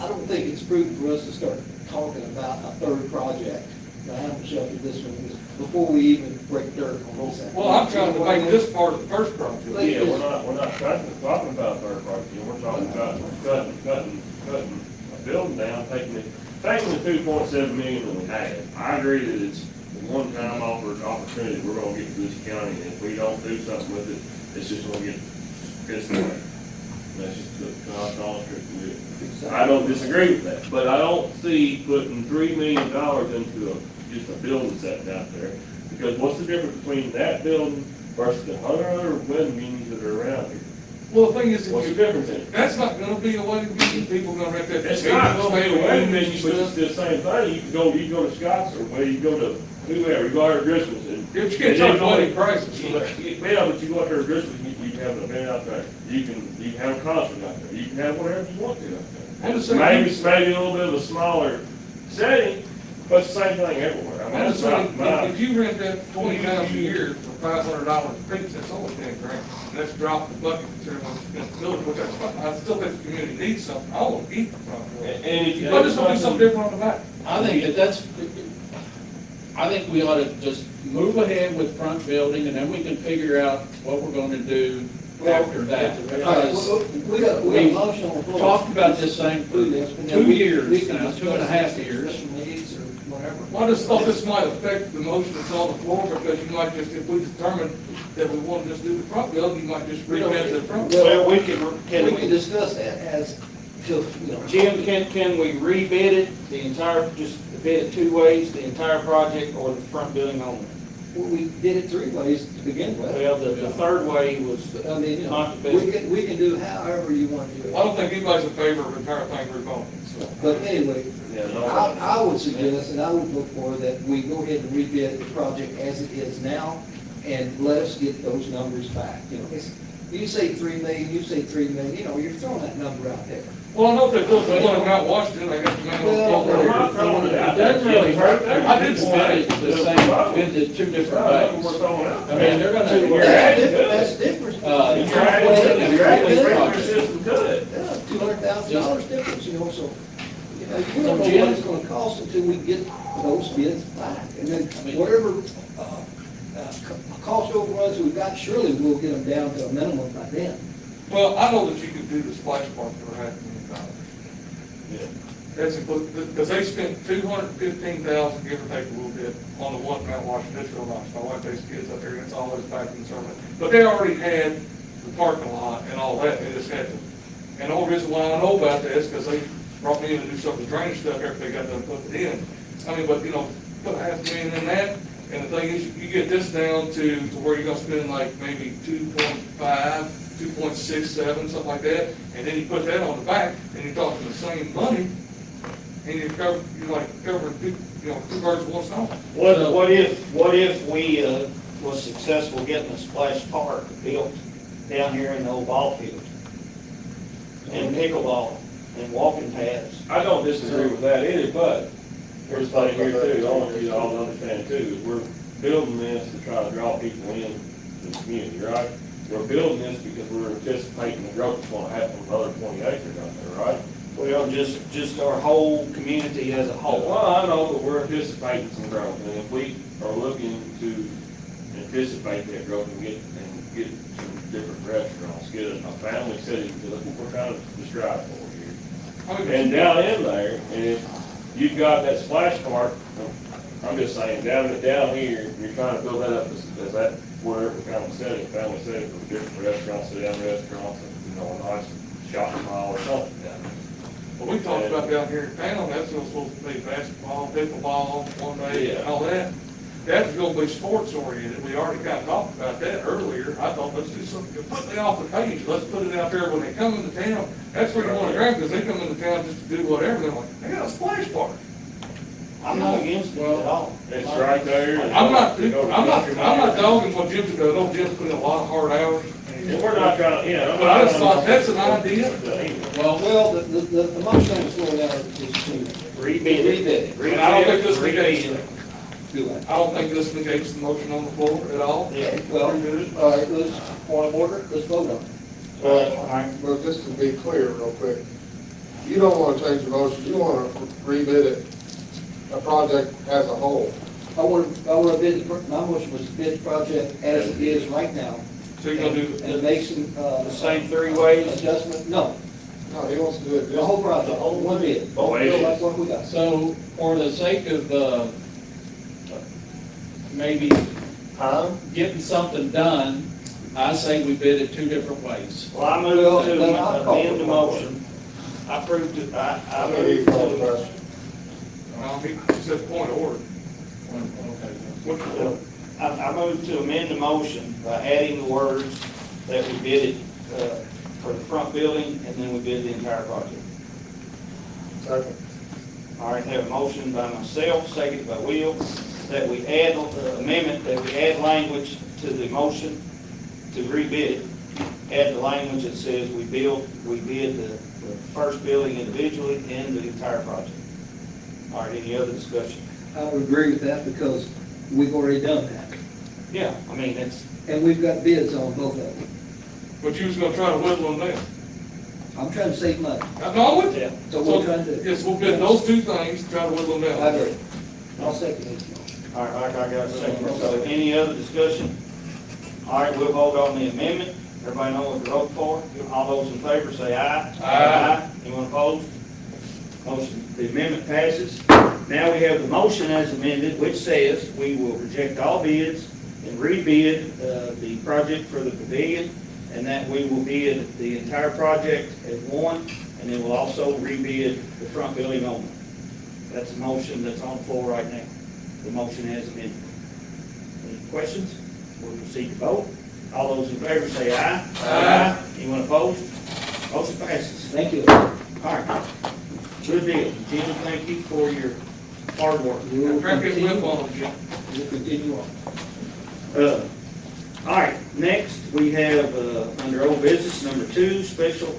I don't think it's prudent for us to start talking about a third project, the animal shelter, this one, before we even break dirt on this. well, I'm trying to make this part of the first project. Yeah, we're not talking about third party, we're talking about cutting a building down, taking the 2.7 million that we had. I agree that it's a one-time opportunity we're gonna get to this county, and if we don't do something with it, it's just gonna get pissed away. That's just the honest truth of it. I don't disagree with that, but I don't see putting $3 million into just a building sitting out there. Because what's the difference between that building versus the other wedding venues that are around here? Well, the thing is, What's the if difference in it? that's not gonna be a wedding venue, people gonna rent that. It's not gonna be a wedding venue, but it's the same thing. You can go to Scott's, or where you go to whoever, you go out to Driscoll's and. You can't charge wedding prices for that. Yeah, but you go out there to Driscoll's, you can have an event out there. You can have a concert out there. You can have whatever you want to out there. I'm just saying- Maybe a little bit of a smaller setting, but it's the same thing everywhere. I mean, I'm that's just saying, not if you rent that 20 times a year for $500 a piece, that's only 10 grand. And that's drop the bucket considering what's in the building, which that's fine. I still think the community needs something. I want to eat the front door. And if you. But just want to do something different on the back. I think I think we ought to just move ahead with front building, and then we can figure out what we're going to do after that. All right, Because we got a motion on the floor. talked about this thing for 2 years now, 2.5 years. Special needs or whatever. Well, I just thought this might affect the motion that's on the floor, because you might just, if we determine that we want to just do the front building, you might just revisit the front. Well, we can discuss that as, till, you know. Jim, can we rebid it, the entire, just bid it two ways, the entire project or the front building only? Well, we did it three ways to begin with. Well, the third way was I mean, you know, not the best. we can do however you want to do I it. don't think anybody's in favor of the entire thing rebuilding, so. But anyway, Yeah, no. I would suggest, and I would look for that we go ahead and rebid the project as it is now, and let us get those numbers back. You know, you say 3 million, you say 3 million, you know, you're throwing that number out there. Well, I know they built the one in Mount Washington, I got the man Well, on I'm the not throwing it out. It doesn't really hurt. I did say the same, bid it 2 different ways. We're throwing out. I mean, they're gonna, You're adding to it. That's different. You're adding the regular system to it. Yeah, $200,000 difference, you know, so, you know, you don't know what it's gonna cost until we get those bids back. And then whatever, cost overruns we've got, surely we'll get them down to a minimum by then. Well, I know that you could do the splash park for $500,000. Yeah. That's because they spent $215,000, give or take a little bit, on the one in Mount Washington. It's real nice. My wife takes kids up there, and it's always back in summer. But they already had the parking lot and all that, they just had to. And the only reason why I know about that is because they brought me in to do some of the drainage stuff after they got done putting it in. I mean, but, you know, put $500,000 in that, and the thing is, you get this down to where you're gonna spend like maybe 2.5, 2.67, something like that, and then you put that on the back, and you're talking the same money, and you're covering two birds with one stone. What if we, was successful getting a splash park built down here in the old ball field? And pickleball and walking paths? I don't disagree with that either, but here's the thing here too, I want you all to understand too, is we're building this to try to draw people in to the community, right? We're building this because we're anticipating the growth that's gonna happen with other 20 acres out there, right? Well, just our whole community as a whole. Well, I know, but we're anticipating some growth, and if we are looking to anticipate that growth and get some different restaurants, get a family city, because that's what we're trying to strive for here. And down in there, and if you've got that splash park, I'm just saying, down here, you're trying to build that up as that, where we're kind of setting, family setting for different restaurants, sit-down restaurants, and, a nice shopping mall or something down there. Well, we talked about down here in town, that's supposed to be basketball, pickleball one day, and all that. That's gonna be sports oriented, we already kind of talked about that earlier. I thought, let's do something completely off the page, let's put it out there when they come into town. That's where you wanna grab, because they come into town just to do whatever, they're like, they got a splash park. I'm not against it at all. It's right there. I'm not dogging what Jim's doing, no, Jim's put in a lot of hard hours. And we're not trying, But I just thought, that's an idea. Well, the motion on the floor now is to Rebid it. And I don't think this negates Rebid it. it. do that. I don't think this negates the motion on the floor at all. Yeah. Well, all right, let's, point of order, let's vote on it. Well, just to be clear real quick, you don't want to change the motion, you want to rebid it, a project as a whole. I want to bid, my motion was to bid the project as it is right now. So you're gonna do, And make some, The same three ways. adjustment, no, No, he wants to do it the whole project, one bid. Both bill like what we got. So, for the sake of, maybe getting something done, I say we bid it two different ways. Well, I move to amend the motion. I approved it, I moved to, he said point of order. Okay. I moved to amend the motion by adding the words that we bid it, for the front building, and then we bid the entire project. Second. All right, have a motion by myself, seconded by Will, that we add, amendment, that we add language to the motion to rebid it. Add the language that says we bid the first building individually and the entire project. All right, any other discussion? I would agree with that because we've already done that. Yeah, I mean, it's, And we've got bids on both of them. But you was gonna try to whittle them down. I'm trying to save money. No, I'm with you. So we're trying to. Yes, we'll bid those two things, try to whittle them I down. agree. I'll second this motion. all right, I got a second. So any other discussion? All right, we'll vote on the amendment. Everybody know what to vote for? All those in favor say aye. Aye. Anyone opposed? Motion, the amendment passes. Now we have the motion as amended, which says we will reject all bids and rebid the project for the pavilion, and that we will bid the entire project as one, and then we'll also rebid the front building only. That's the motion that's on the floor right now. The motion as amended. Any questions? We'll proceed to vote. All those in favor say aye. Aye. Anyone opposed? Motion passes. Thank you. All right. Good deal. Jim, thank you for your hard work. We'll Crack his whip continue, on them, Jim. we'll continue on. All right, next we have, under old business, number 2, special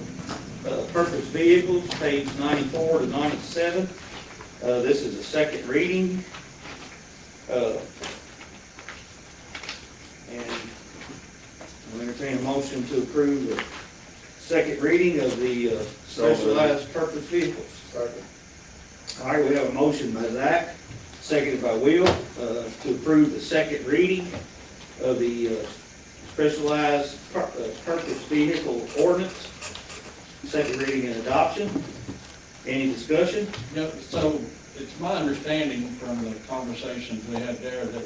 purpose vehicles, page 94 to 97. This is a second reading. And I'll entertain a motion to approve the second reading of the specialized purpose vehicles. Second. All right, we have a motion by Zach, seconded by Will, to approve the second reading of the specialized purpose vehicle ordinance. Second reading and adoption. Any discussion? Yeah, so it's my understanding from the conversations we had there that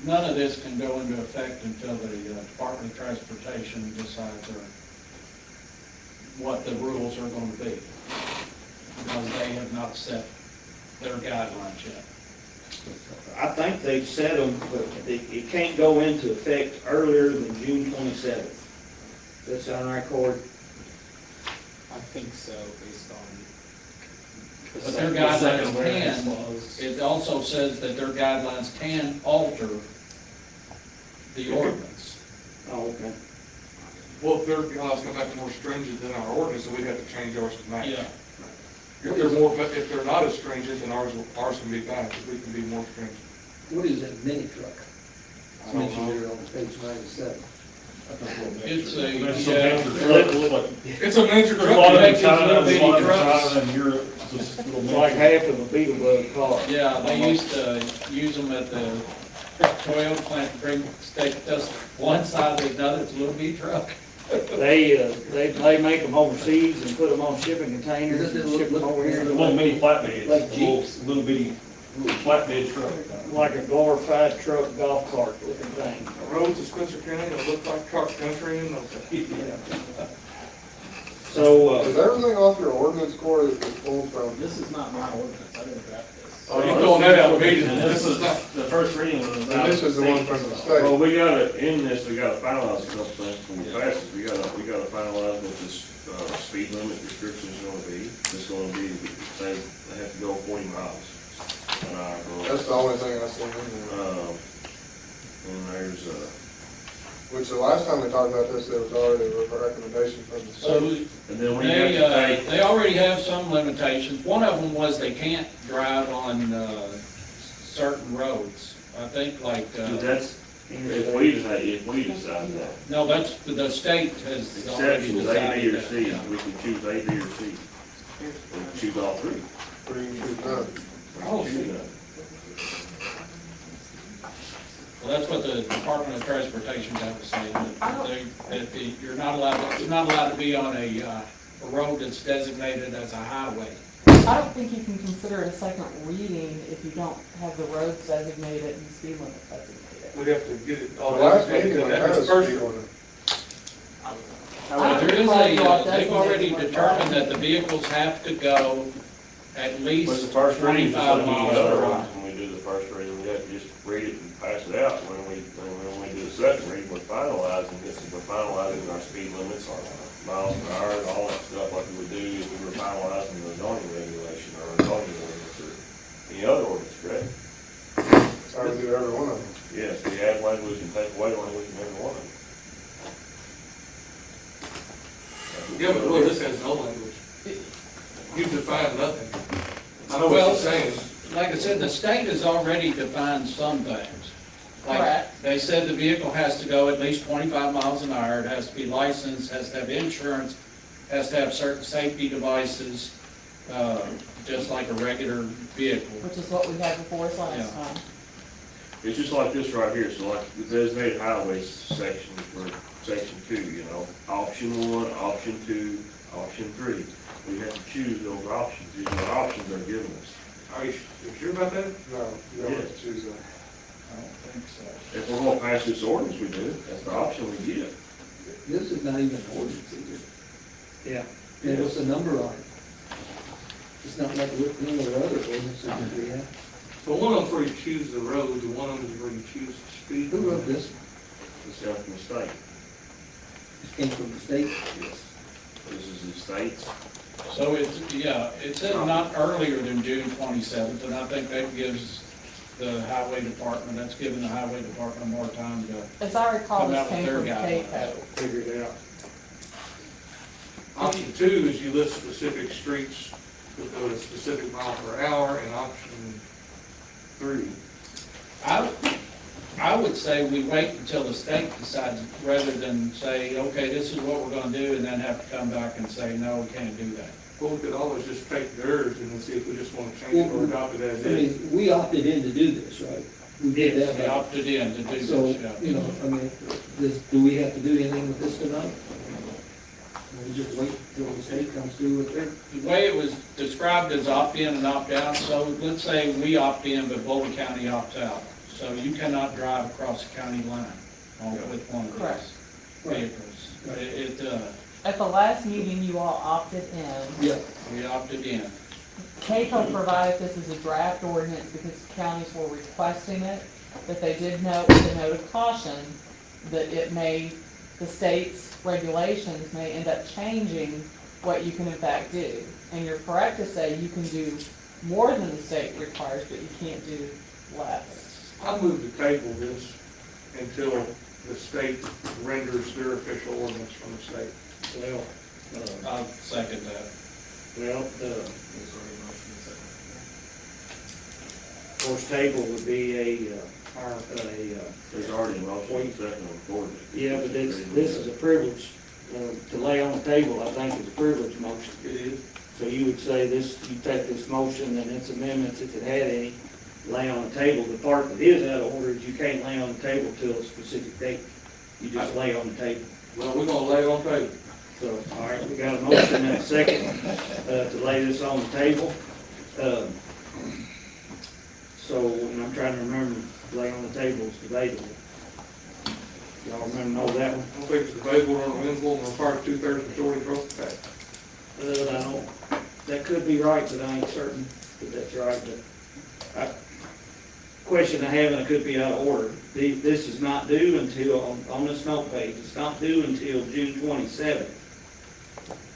none of this can go into effect until the Department of Transportation decides what the rules are going to be, because they have not set their guidelines yet. I think they've set them, but it can't go into effect earlier than June 27th. Does that sound right, Cord? I think so, based on. But their guidelines can, it also says that their guidelines can alter the ordinance. Oh, okay. Well, if their guidelines come back more stringent than our ordinance, then we'd have to change ours to match. Yeah. If they're not as stringent, then ours can be fine, because we can be more stringent. What is that mini truck? It's mentioned there on page 97. It's a, That's yeah, It's a major There's a lot truck. of China, little there's a lot bitty of trucks. China and Europe, just little It's like miniature. half of a Beetle car. yeah, they used to use them at the Toyota plant to bring steak dust one side to another, it's a little bitty truck. They make them overseas and put them on shipping containers and ship them over here. Little mini flatbeds, Like little bitty flatbed truck. Like a glorified truck golf cart looking thing. The roads of Spencer County, it'll look like truck country and So, Is everything off your ordinance, Corey, that was pulled from? This is not my ordinance, I didn't draft this. Oh, you throwing that out, Pete? This is, the first reading was. And this is the one from the Well, state. we gotta, in this, we gotta finalize a couple things before we pass it. We gotta finalize what this, speed limit restriction is gonna be. It's gonna be, they have to go 40 miles an hour. That's the only thing I seen in there. And there's, Which the last time we talked about this, there was already a recommendation from the So state. and then we have to take, they already have some limitations. One of them was they can't drive on, certain roads. I think like, that's, if we decide that. no, that's, the state has already Exception is A, B, or decided C. that. We can choose A, B, or C. We can choose all three. Or you can choose none. Oh, Choose none. Well, that's what the Department of Transportation had to say, that you're not allowed, it's not allowed to be on a road that's designated as a highway. I don't think you can consider it a second reading if you don't have the roads designated and the speed limit designated. We'd have to get it The all. last designated, meeting, we that had a was first speed one. limit. There is they've already determined that the vehicles have to go at But least the first reading, just 25 like any miles other per ones, hour. when we do the first reading, we have to just read it and pass it out. When we do the second reading, we're finalizing this, and we're finalizing our speed limits, our miles per hour, and all that stuff like we would do if we were finalizing the zoning regulation or a zoning ordinance or any other ordinance, correct? That's how we do every one of them. Yes, we add language and take away language in every one of them. Yeah, but well, this has no language. You define nothing. I know what you're saying. Like I said, the state has already defined some things. Like, Correct. they said the vehicle has to go at least 25 miles an hour, it has to be licensed, has to have insurance, has to have certain safety devices, just like a regular vehicle. Which is what we had before us last Yeah. time. It's just like this right here, so like the designated highways section for section 2, you know, option 1, option 2, option 3. We have to choose those options, these are the options they're giving us. Are you sure about that? No, you don't have to choose that. I don't think so. If we're gonna pass this ordinance, we do, that's the option we get. This is not even an ordinance either. Yeah. And what's the number on it? It's not like any of the other ordinances that we have. So one of them's where you choose the road, and one of them is where you choose the speed. Who wrote this? It's down from the state. This came from the state. Yes. This is the state's. So it's, yeah, it said not earlier than June 27th, and I think that gives the highway department, that's giving the highway department more time to, As I recall, Come out this with came their from guidelines. KCO. Figure it out. Option 2 is you list specific streets that go to specific mile per hour, and option 3. I would say we wait until the state decides, rather than say, okay, this is what we're gonna do, and then have to come back and say, no, we can't do that. Well, we could always just take theirs and then see if we just want to change it or adopt it as I is. mean, we opted in to do this, right? We did We that. opted in to do So, this, yeah. you know, I mean, do we have to do anything with this tonight? We just wait until the state comes through with their, The way it was described as opt-in and opt-out, so let's say we opt in, but Boulder County opts out. So you cannot drive across the county line with one of Correct. these vehicles. At the last meeting, you all opted in. yeah, We opted in. KCO provided this as a draft ordinance because counties were requesting it, but they did note with a note of caution that it may, the state's regulations may end up changing what you can in fact do. And you're correct to say you can do more than the state requires, but you can't do less. I move to table this until the state renders their official ordinance from the state. Well, I'll second that. well, Is there a motion and second? of course, table would be a There's already a motion, second, and fourth. Yeah, but this is a privilege, to lay on the table, I think is a privilege motion. It is. So you would say this, you take this motion and its amendments, if it had any, lay on the table. The part that is out of order is you can't lay on the table till a specific date. You just lay on the table. Well, we're gonna lay it on table. So, all right, we got a motion and a second, to lay this on the table. So, and I'm trying to remember, lay on the table is debatable. Y'all remember know that one? I don't think it's debatable on the Winslow and require 2/3 majority across the pack. I don't, that could be right, but I ain't certain that that's right, but question I have, and it could be out of order. This is not due until, on this note page, it's not due until June 27th.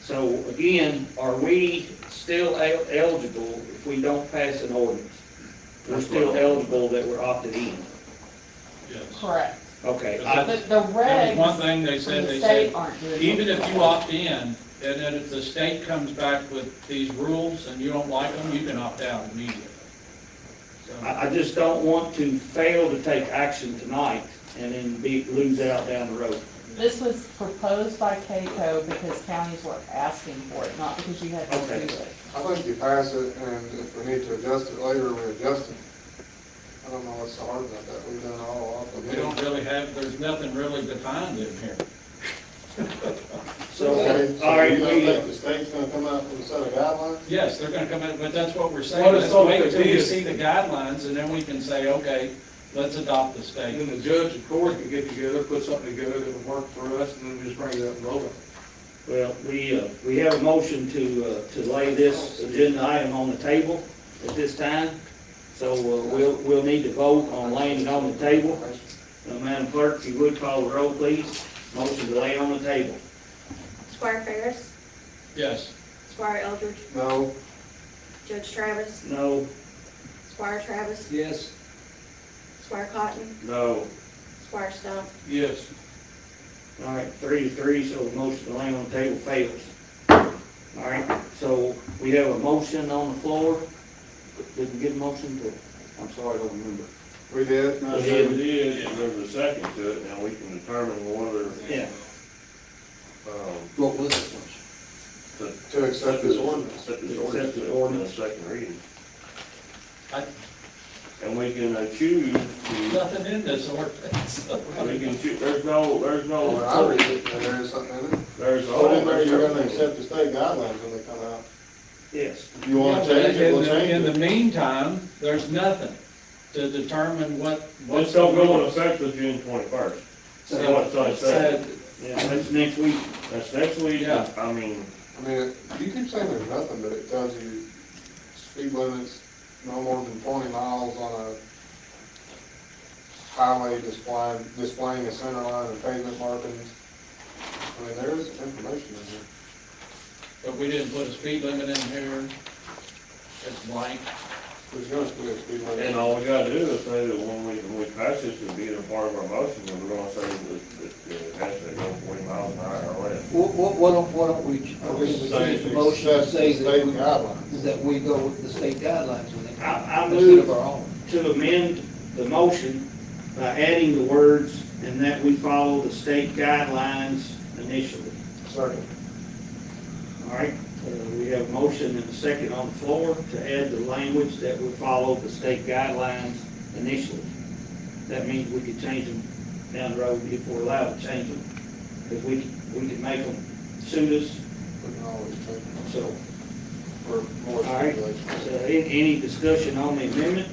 So again, are we still eligible if we don't pass an ordinance? We're still eligible that we're opted in. Yes. Correct. Okay. The That was one regs thing they from said, the they state said, aren't doing even it. if you opt in, and then if the state comes back with these rules and you don't like them, you can opt out immediately. So, I just don't want to fail to take action tonight and then lose out down the road. This was proposed by CAECO because counties were asking for it, not because you had to Okay. do it. I think you pass it, and if we need to adjust it later, we adjust it. I don't know what's so hard about that, we've done all off of we don't really have, there's nothing really defined in here. So, Okay, all right, you don't we, think the state's gonna come out with a set of guidelines? Yes, they're gonna come in, but that's what we're What saying, if let's something wait until we did? see the guidelines, and then we can say, okay, let's adopt the And state. then the judge and court can get together, put something together that would work for us, and then we just bring it up and roll it. well, we have a motion to lay this agenda item on the table at this time. So we'll need to vote on laying it on the table. Madam Clerk, if you would call the roll, please. Motion to lay on the table. Squire Ferris, Yes. Squire Eldridge, No, Judge Travis, No. Squire Travis, Yes. Squire Cotton, No, Squire Stump. Yes. All right, 3-3, so the motion to lay on the table fails. All right, so we have a motion on the floor. Did we get a motion to, I'm sorry, I don't remember. we did. no, we did, and there's a second to it, now we can determine whether, Yeah. What was it? To accept this ordinance. Accept this Accept ordinance, the in ordinance. a second reading. I- And we can choose to, Nothing in this ordinance. we can choose, there's no, When I read it, and there is something in it. there's Put in there, you're gonna no. accept the state guidelines when they come out. Yes. If you wanna Yeah, but change it, we'll in change the it. meantime, there's nothing to determine This what's. don't go into effect till June 21st. So, What's I said, Yeah, that's next week. that's next week, Yeah. I mean, I mean, you keep saying there's nothing, but it tells you speed limits no more than 20 miles on a highway displaying a center line and pavement markings. I mean, there is information in there. But we didn't put a speed limit in here. It's blank. There's gonna be a speed limit. and all we gotta do is say that when we pass this, it'll be either part of our motion, and we're gonna say that it has to go 40 miles an hour or less. Why don't we change the motion to say State that guidelines. we go with the state guidelines when they I come, instead move of our own? to amend the motion by adding the words, and that we follow the state guidelines initially. Second. All right, we have a motion and a second on the floor to add the language that we follow the state guidelines initially. That means we could change them down the road if we're allowed to change them, because we can make them suit us, We can always change it so. for more All right, stipulations. so any discussion on the amendment?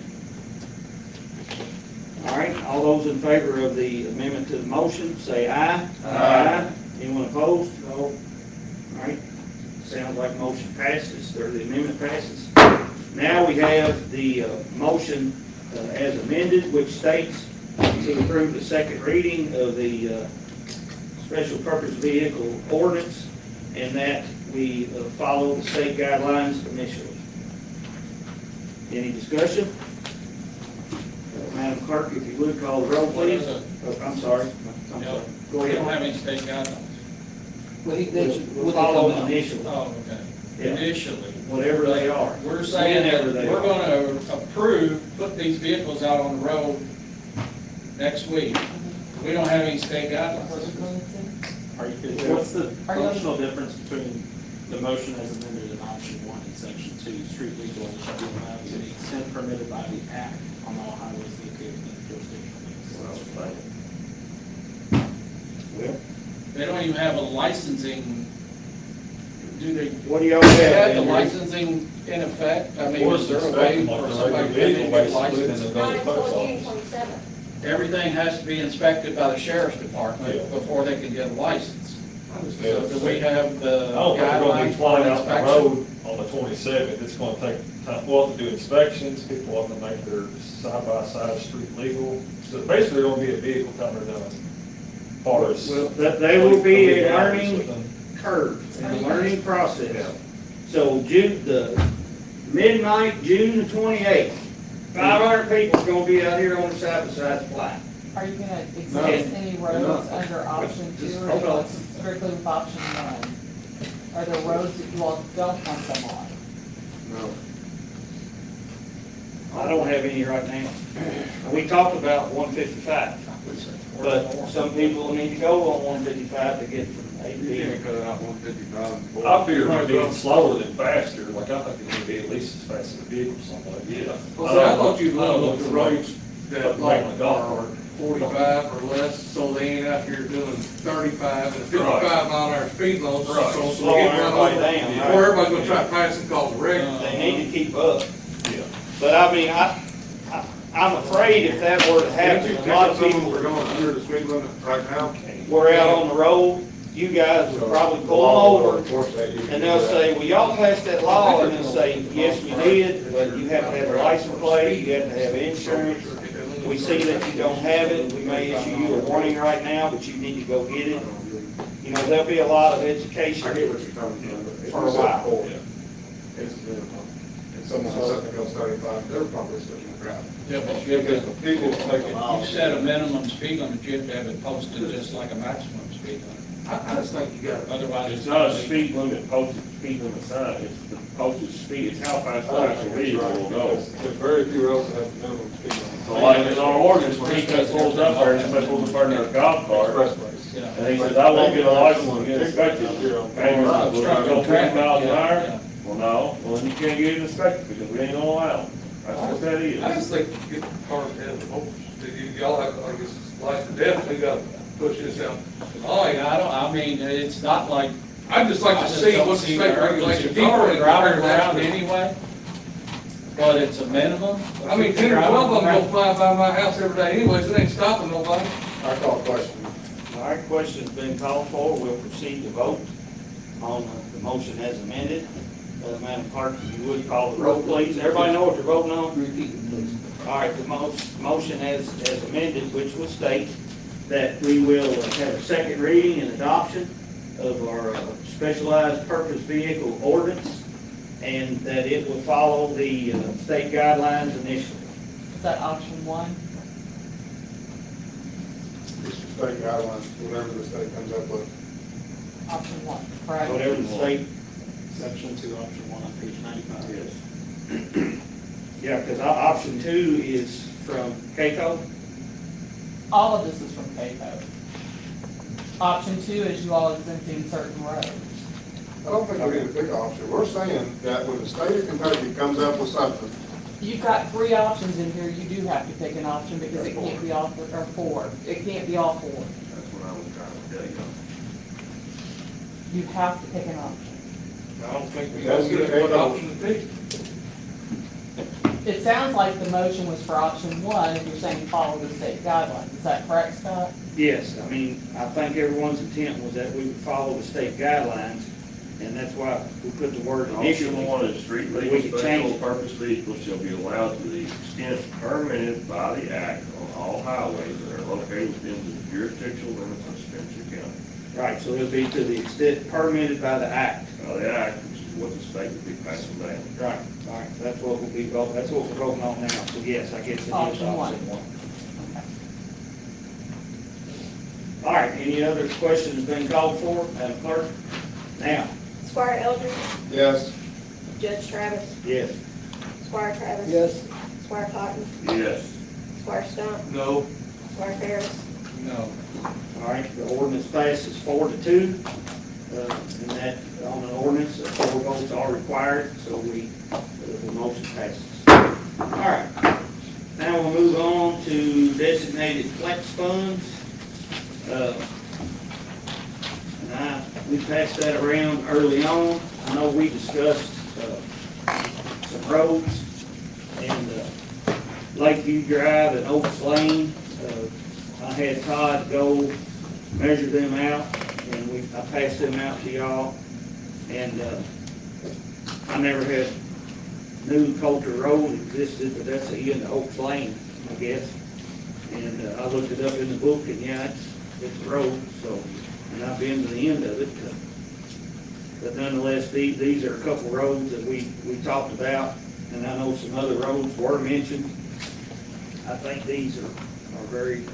All right, all those in favor of the amendment to the motion, say aye. Aye. Anyone opposed? No. All right, sounds like motion passes, or the amendment passes. Now we have the motion as amended, which states to approve the second reading of the special purpose vehicle ordinance, and that we follow the state guidelines initially. Any discussion? Madam Clerk, if you would call the roll, please. Oh, I'm sorry. I'm sorry. Go We don't ahead. have any state guidelines. Well, We'll follow them initially, Oh, okay. Yeah. Initially. whatever they are. We're saying that Whenever they we're are. gonna approve, put these vehicles out on the road next week. We don't have any state guidelines. Are you, what's the functional difference between the motion as amended in option 1 and section 2? Street legal shall be allowed to the extent permitted by the act on all highways located in the jurisdiction. They don't even have a licensing, do they? What do y'all They have have? the licensing in effect? I mean, Or is there a inspecting way like for a somebody to regular get vehicle, basically, licensed? and then Not go to the post until June office. 27. Everything has to be inspected by the sheriff's department Yeah. before they can get a license. Yeah. So do we have the I don't think we're gonna be guidelines for flying out the inspection? road on the 27th. It's gonna take time, we'll have to do inspections, people have to make their side-by-side street legal. So basically, there's gonna be a vehicle coming down. Far as. Well, they will be a hours learning with them. curve, and a learning process. So June, the midnight, June the 28th, 500 people's gonna be out here on the side beside the flag. Are you gonna exempt any roads under option 2, or Hold on. strictly with option 1? Are there roads that you all don't want them on? No. I don't have any right now. We talked about 155, but some people need to go on 155 to get from A to B. cut out 155. I fear it being slower than faster, like I think it's gonna be at least as fast as a vehicle somewhere. Yeah. Well, see, I thought you'd love the roads that Like like my golf are cart. 45 or less, so they ain't out here doing 35 and 55-mile-an-hour speed limits. Right. So they Slowing get run everybody over, down, right. or everybody's gonna try to pass and cause a wreck. They need to keep up. Yeah. But I mean, I'm afraid if that were to happen, a lot of people We're going under the speed limit right now. were out on the road, you guys would probably pull them over, and they'll say, well, y'all passed that law, and they'll say, yes, we did, but you have to have a license plate, you have to have insurance. We see that you don't have it, we may issue you a warning right now, but you need to go get it. You know, there'll be a lot of education I get what you're talking about, but if for a it's while. at 40, it's minimum. And someone says it goes 35, they're probably still in the crowd. Yeah, but you Because the people take it. you set a minimum speed limit, you have to have it posted just like a maximum speed limit. I just think you gotta, Otherwise, It's not a speed limit, posted speed limit sign, it's the posted speed, it's how fast the actual vehicle will go. There's very few roads that have the minimum speed limit. So like in our ordinance, when he pulls up there, and somebody pulls up there in a golf cart, Expressways. yeah. and he says, I won't get a license to get inspected. Hey, will it go 50 miles an hour? Well, no, well, then you can't get it inspected, because we ain't gonna allow it. That's what that is. I just think you get the cars ahead of the horse. Y'all have, I guess, life and death, we gotta push this out. I mean, it's not like. I'd just like I to just see don't what the see state the urgency. regulations People are. are and driving compare that around to- anyway, but it's a minimum. I mean, 10 or 12 of them go fly by my house every day anyways, it ain't stopping nobody. I call a question. All right, question's been called for, we'll proceed to vote on the motion as amended. Madam Clerk, if you would call the roll, please. Everybody know what they're voting on? Repeat it, please. All right, the motion as amended, which will state that we will have a second reading and adoption of our specialized purpose vehicle ordinance, and that it will follow the state guidelines initially. Is that option 1? It's the state guidelines, whatever the state comes up with. Option 1, correct? Whatever the state, Section 2, option 1 on page 95. yes. Yeah, because option 2 is from CAECO. All of this is from KCO. Option 2 is you all exempting certain roads. I don't think we need to pick an option. We're saying that when the state of Kentucky comes up with something, You've got 3 options in here, you do have to pick an option because it can't be all, or 4. It can't be all 4. That's what I was trying to tell you. You have to pick an option. I don't think we That's gotta get the what case. option to pick. It sounds like the motion was for option 1, and you're saying follow the state guidelines. Is that correct, Scott? Yes, I mean, I think everyone's intent was that we would follow the state guidelines, and that's why we put the word Option initially. 1 is street We legal could change special it. purpose vehicles shall be allowed to the extent permitted by the act on all highways that are located within the jurisdictional limits of Spencer County. Right, so it'll be to the extent permitted by the act. By the act, which is what the state would be passing down. Right, all right, so that's what we'll be voting, that's what we're voting on now, so yes, I guess it is Option one. option 1. All right, any other questions been called for, Madam Clerk? Now, Squire Eldridge, yes, Judge Travis, yes, Squire Travis. Yes, Squire Cotton, Yes. Squire Stump, No, Councilmember Ferris. No. All right, the ordinance passes 4-2. And that, on an ordinance, 4 votes are required, so the motion passes. All right, now we'll move on to designated flex funds. We passed that around early on. I know we discussed some roads and Lakeview Drive and Oaks Lane. I had Todd go measure them out, and I passed them out to y'all. And I never had knew Coulter Road existed, but that's the end of Oaks Lane, I guess. And I looked it up in the book, and yeah, it's a road, so, and I've been to the end of it. But nonetheless, these are a couple roads that we talked about, and I know some other roads were mentioned. I think these are very,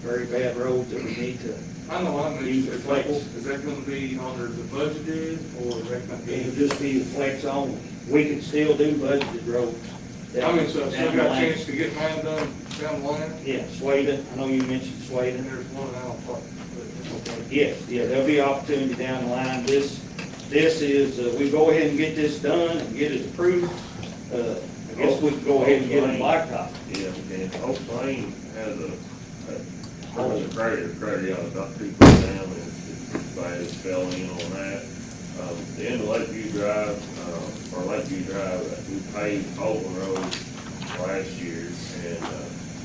very bad roads that we need to. I know I use mentioned the a flex. couple. Is that gonna be under the budgeted, or is that gonna It'll be? just be the flex only. We can still do budgeted roads. I mean, so I still down the got a line. chance to get mine done down the line? Yeah, Sweden, I know you mentioned And Sweden. there's one out of Park, but it's okay. Yes, yeah, there'll be opportunity down the line. This is, we go ahead and get this done and get it approved. I guess we can go ahead and get it blacktop. Yeah, and Oak Lane has a crater out about 2 foot down, and it's bad, it fell in on that. The end of Lakeview Drive, we paved Holden Road last year, and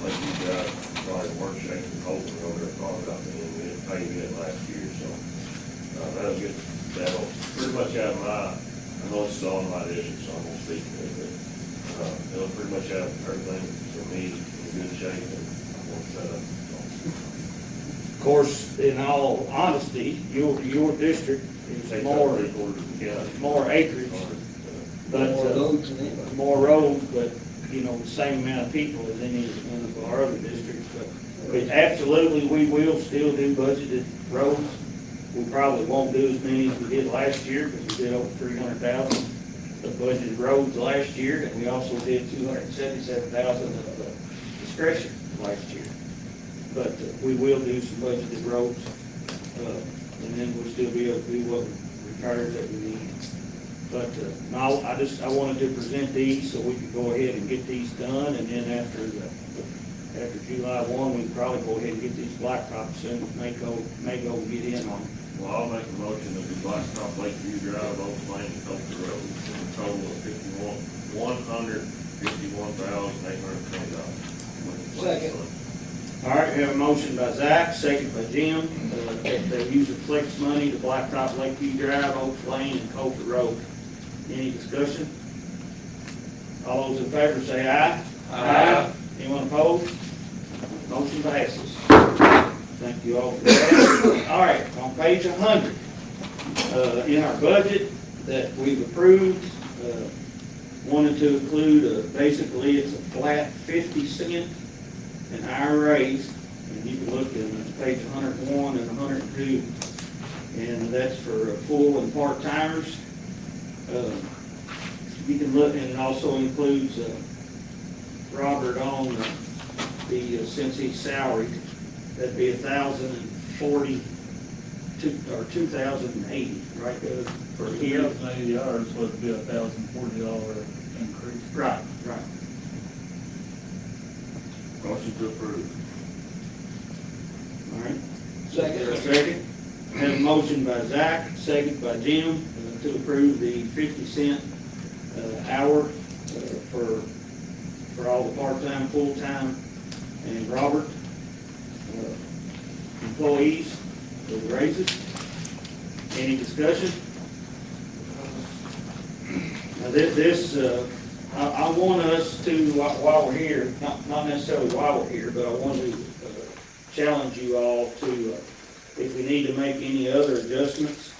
Lakeview Drive probably worse shape than Holden Road, they're probably about the end, we didn't pave it last year, so that'll pretty much have I know it's all in my district, so I won't speak to it, but it'll pretty much have everything for me in good shape, and I won't shut up. Of course, in all honesty, your district is more acreage, but More roads than anybody. more roads, but, you know, the same amount of people as any of our other districts. But absolutely, we will still do budgeted roads. We probably won't do as many as we did last year, because we did over 300,000 of budgeted roads last year, and we also did 277,000 of discretion last year. But we will do some budgeted roads, and then we'll still be able to do what repairs that we need. But no, I wanted to present these so we could go ahead and get these done, and then after July 1, we can probably go ahead and get these blacktops soon, may go get in on them. Well, I'll make a motion that we blacktop Lakeview Drive, Oak Lane, and Coulter Road, for a total of $151,820. Second. All right, we have a motion by Zach, second by Jim, that they're using flex money to blacktop Lakeview Drive, Oaks Lane, and Coulter Road. Any discussion? All those in favor say aye. Aye. Anyone opposed? Motion passes. Thank you all for that. All right, on page 100, in our budget that we've approved, wanted to include, basically it's a flat 50 cent an hour raise, and you can look at page 101 and 102, and that's for full and part-timers. You can look, and it also includes Robert on since he's salaried, that'd be 1,040 or 2,080, right? For here. 2,080 hours would be $1,040 increase. Right. Motion to approve. All right. Second. Second. Have a motion by Zach, second by Jim, to approve the 50 cent hour for all the part-time, full-time, and Robert employees for the raises. Any discussion? Now this I want us to, while we're here, not necessarily while we're here, but I want to challenge you all to, if we need to make any other adjustments,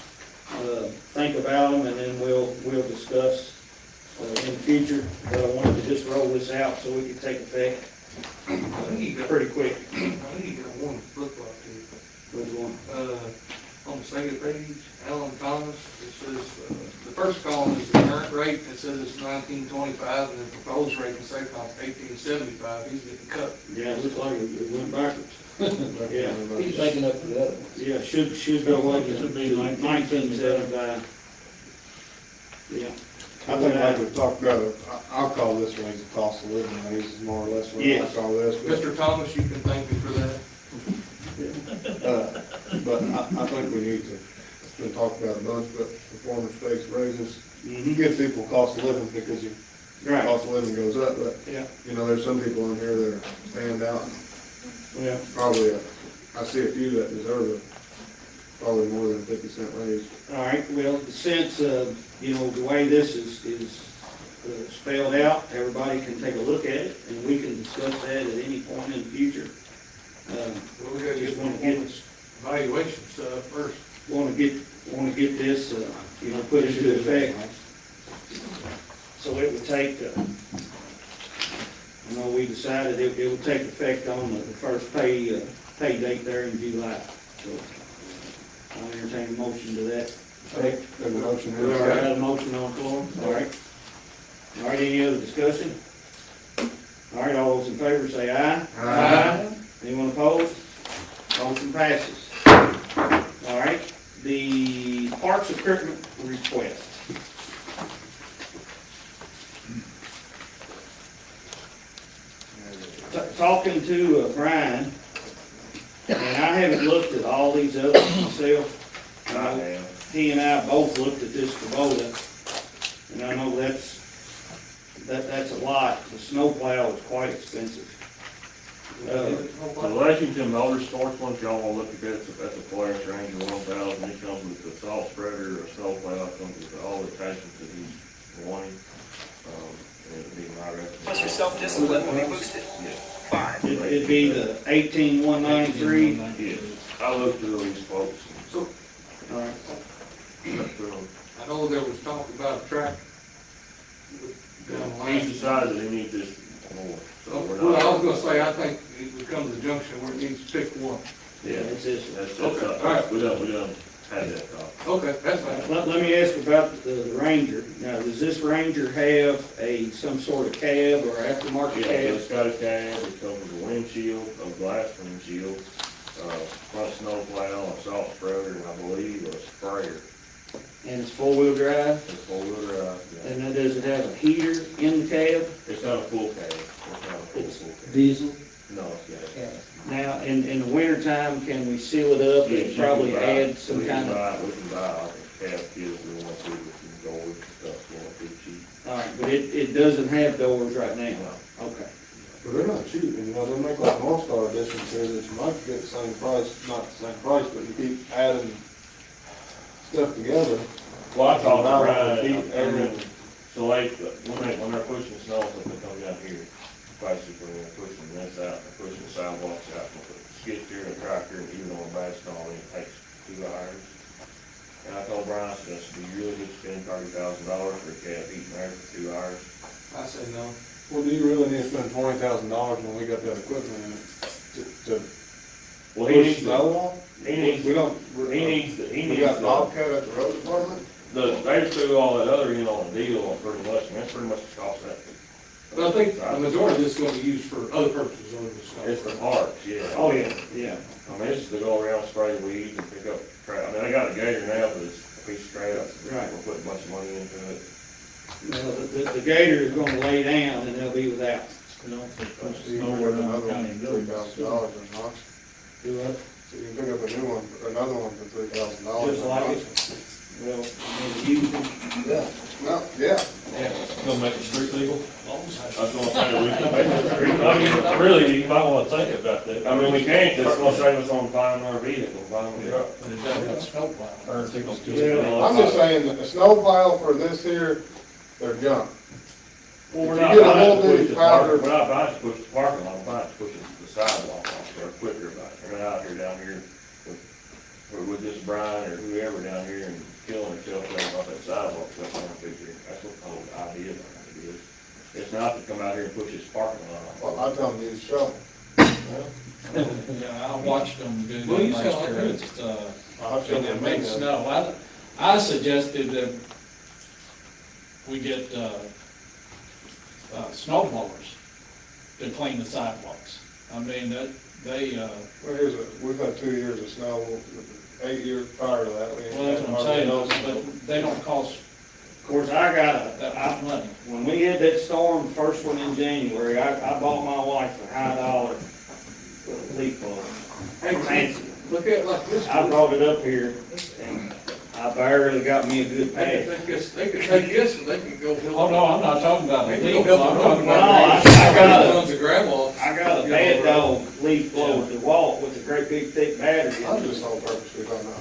think about them, and then we'll discuss in the future. But I wanted to just roll this out so we can take effect pretty quick. I think you got one flip-flop here. Which one? on the second page, Alan Thomas, it says, the first column is the current rate, it says it's 1925, and the proposed rate in the second column is 1875, he's getting cut. Yeah, it looks like it went backwards. Yeah, He's making up for the other one. yeah, should go like Should be 1975. Yeah. I think like we talked about, I'll call this raise the cost of living raise, is more or less what I Yes. call this. Mr. Thomas, you can thank me for that. But I think we need to, it's been talked about a bunch, but performance-based raises, Mm-hmm. give people cost of living because your Right, cost of living goes up, but, yeah, you know, there's some people in here that are stand out. yeah. Probably, I see a few that deserve probably more than a 50-cent raise. All right, well, since, you know, the way this is spelled out, everybody can take a look at it, and we can discuss that at any point in the future. Well, we gotta Just get wanna get, performance evaluation set up first. wanna get this, you know, put into effect. So it would take, you know, we decided it would take effect on the first pay date there in July. So I'll entertain a motion to that. Take the motion. We already had a motion on the floor, all right. All right, any other discussion? All right, all those in favor say aye. Aye. Anyone opposed? Motion passes. All right, the parks equipment request. Talking to Brian, and I haven't looked at all these others myself. I am. He and I both looked at this Kubota, and I know that's a lot. The snowplow is quite expensive. The Lexington Motorsports one, if y'all wanna look at that, that's a Polaris Ranger 1000, it comes with the salt spreader, a snowplow, it comes with all the attachments that he's wanting. And it'd be my recommendation. Plus your self-discipline will be boosted. Five. It'd be the 18193. Yes, I looked through these quotes. So, All right. I know there was talk about a track down the line. He's decided that he needs this more, so we're Well, I was not. gonna say, I think it would come to the junction where it needs to pick one. Yeah, that's it. That's, Okay, all right. we done had that talk. Okay, that's fine. Let me ask about the Ranger. Now, does this Ranger have some sort of cab or aftermarket Yeah, cab? it's got a cab, it comes with a windshield, a glass windshield, front snow plow, a salt spreader, and I believe a sprayer. And it's four-wheel drive? It's four-wheel drive, yeah. And then does it have a heater in the cab? It's not a full cab, it's not a full cab. Diesel? No, it's gas. Now, in the wintertime, can we seal it up Yes, and you probably can buy- add some kind of? We can buy like a cab kit if we want to, with some doors and stuff, you know, pretty cheap. All right, but it doesn't have doors right now? No. Okay. But they're not cheap, and you know, they make like North Star editions here that you might get the same price, not the same price, but you keep adding stuff together. Well, I talked to Now, Brian, keep adding. so like, when they're pushing the snow, so they come down here, basically, they're pushing this out, they're pushing the sidewalks out, with a skid steer and a tractor, and even on a bad snow, it takes 2 hours. And I told Brian, I said, do you really need to spend $30,000 for a cab heating there for 2 hours? I say no. Well, do you really need to spend $20,000 when we got that equipment in it to Well, he push needs, snow on? he needs, We don't, he needs, We got Bobcat at the road department? they just threw all that other in on a deal on pretty much, and that's pretty much the cost of that. But I think the majority of this is gonna be used for other purposes other than snow. It's for parts, yeah. oh, yeah, yeah. I mean, it's to go around, spray weeds and pick up crap. I mean, they got a gator now, but it's a piece of crap. Right. We're putting a bunch of money into it. Well, the Gator is gonna lay down and they'll be without. So you can pick up another one for $3,000 or not? Do what? So you can pick up a new one, another one for $3,000. Just like it? Well, maybe you can. Yeah, no, yeah. Gonna make it street legal? I was gonna say, we can make it I mean, really, you might wanna think about that. I mean, we can't, that's gonna save us on buying our vehicle, buying a truck. But it doesn't have snowplow. Or it's gonna just. Yeah. I'm just saying that the snow plow for this here, they're junk. Well, we're If not you get a buying little to push bitty the powder- park, we're not buying to push the parking lot, we're buying to push the sidewalk off, they're quicker about it. They're not out here down here with this Brian or whoever down here and killing themselves off that sidewalk, that's what I'm figuring, that's what the whole idea behind it is. It's not to come out here and push this parking lot off. Well, I tell them to use shovel. Yeah, I watched them do Well, you that sound last like year, that. it's, I've in seen the them big big snow. I suggested that we get, snow blowers to clean the sidewalks. I mean, they, We've had 2 years of snow, 8 years prior to that. We ain't well, that's had what I'm hardly saying, no snow. but they don't cost Of course, I got that a, much money. when we had that storm, the first one in January, I bought my wife a $100 leaf blower. Fancy. Look at it like this. I brought it up here, and I barely got me a good They pass. could take this and they could go build. Oh, no, I'm not talking about They a could leaf, go blower. build. I'm talking No, about. I got Tons of gravel. I got a bad dog leaf blower with the wall, with a great big thick battery I in it. just on purpose, we don't know.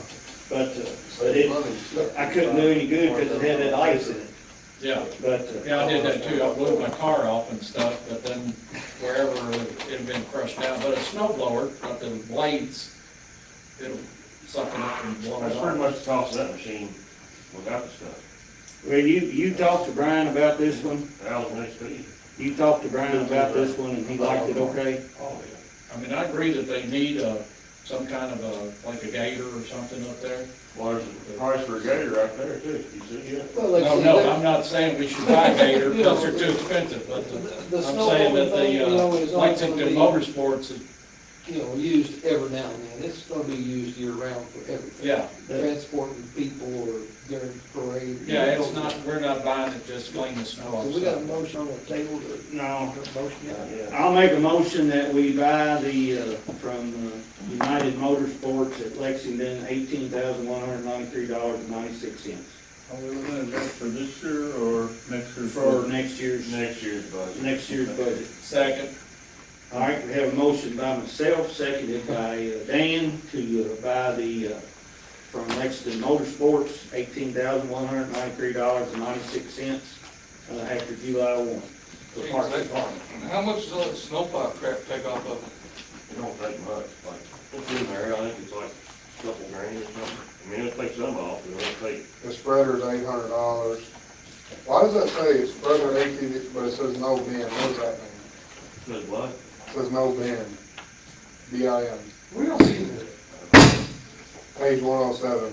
But Save money and stuff. I couldn't do any good because it had that ice in it. Yeah. But, Yeah, I did that too. I blew my car off and stuff, but then wherever it had been crushed out. But a snow blower, got the blades, it'll suck it up and blow it That's pretty off. much the cost of that machine without the stuff. well, you talked to Brian about this one. Al's next to you. You talked to Brian about this one and he liked it okay? Oh, yeah. I mean, I agree that they need some kind of like a gator or something up there. Well, there's a price for a gator right there too. You see it? Well, like I No, say, no, that- I'm not saying we should buy a gator because they're too expensive, but The I'm snow saying that blowing thing, you know, is only Lexington gonna be, Motorsports, you know, used every now and then. It's gonna be used year round for everything. yeah, Transporting people or during parade. yeah, it's not, we're not buying it just to clean the snow So off. we got a motion on the table to, No. motion yet? I'll make a motion that we buy from United Motorsports at Lexington, $18,193.96 Are we looking at that for this year or next year? for next year's Next year's budget. Second, All right, we have a motion by myself, seconded by Dan to buy from Lexington Motorsports, $18,193.96 after July 1. For Parks Department. How much does all that snowplow crap take off of it? It don't take much, like, what's in there, I think it's like a couple grand or something. I mean, it'll take some off, but it'll take, The spreader's $800. Why does that say spreader ATV, but it says no bin? What does that mean? says what? It says no bin. B-I-N. We don't see that. Page 107.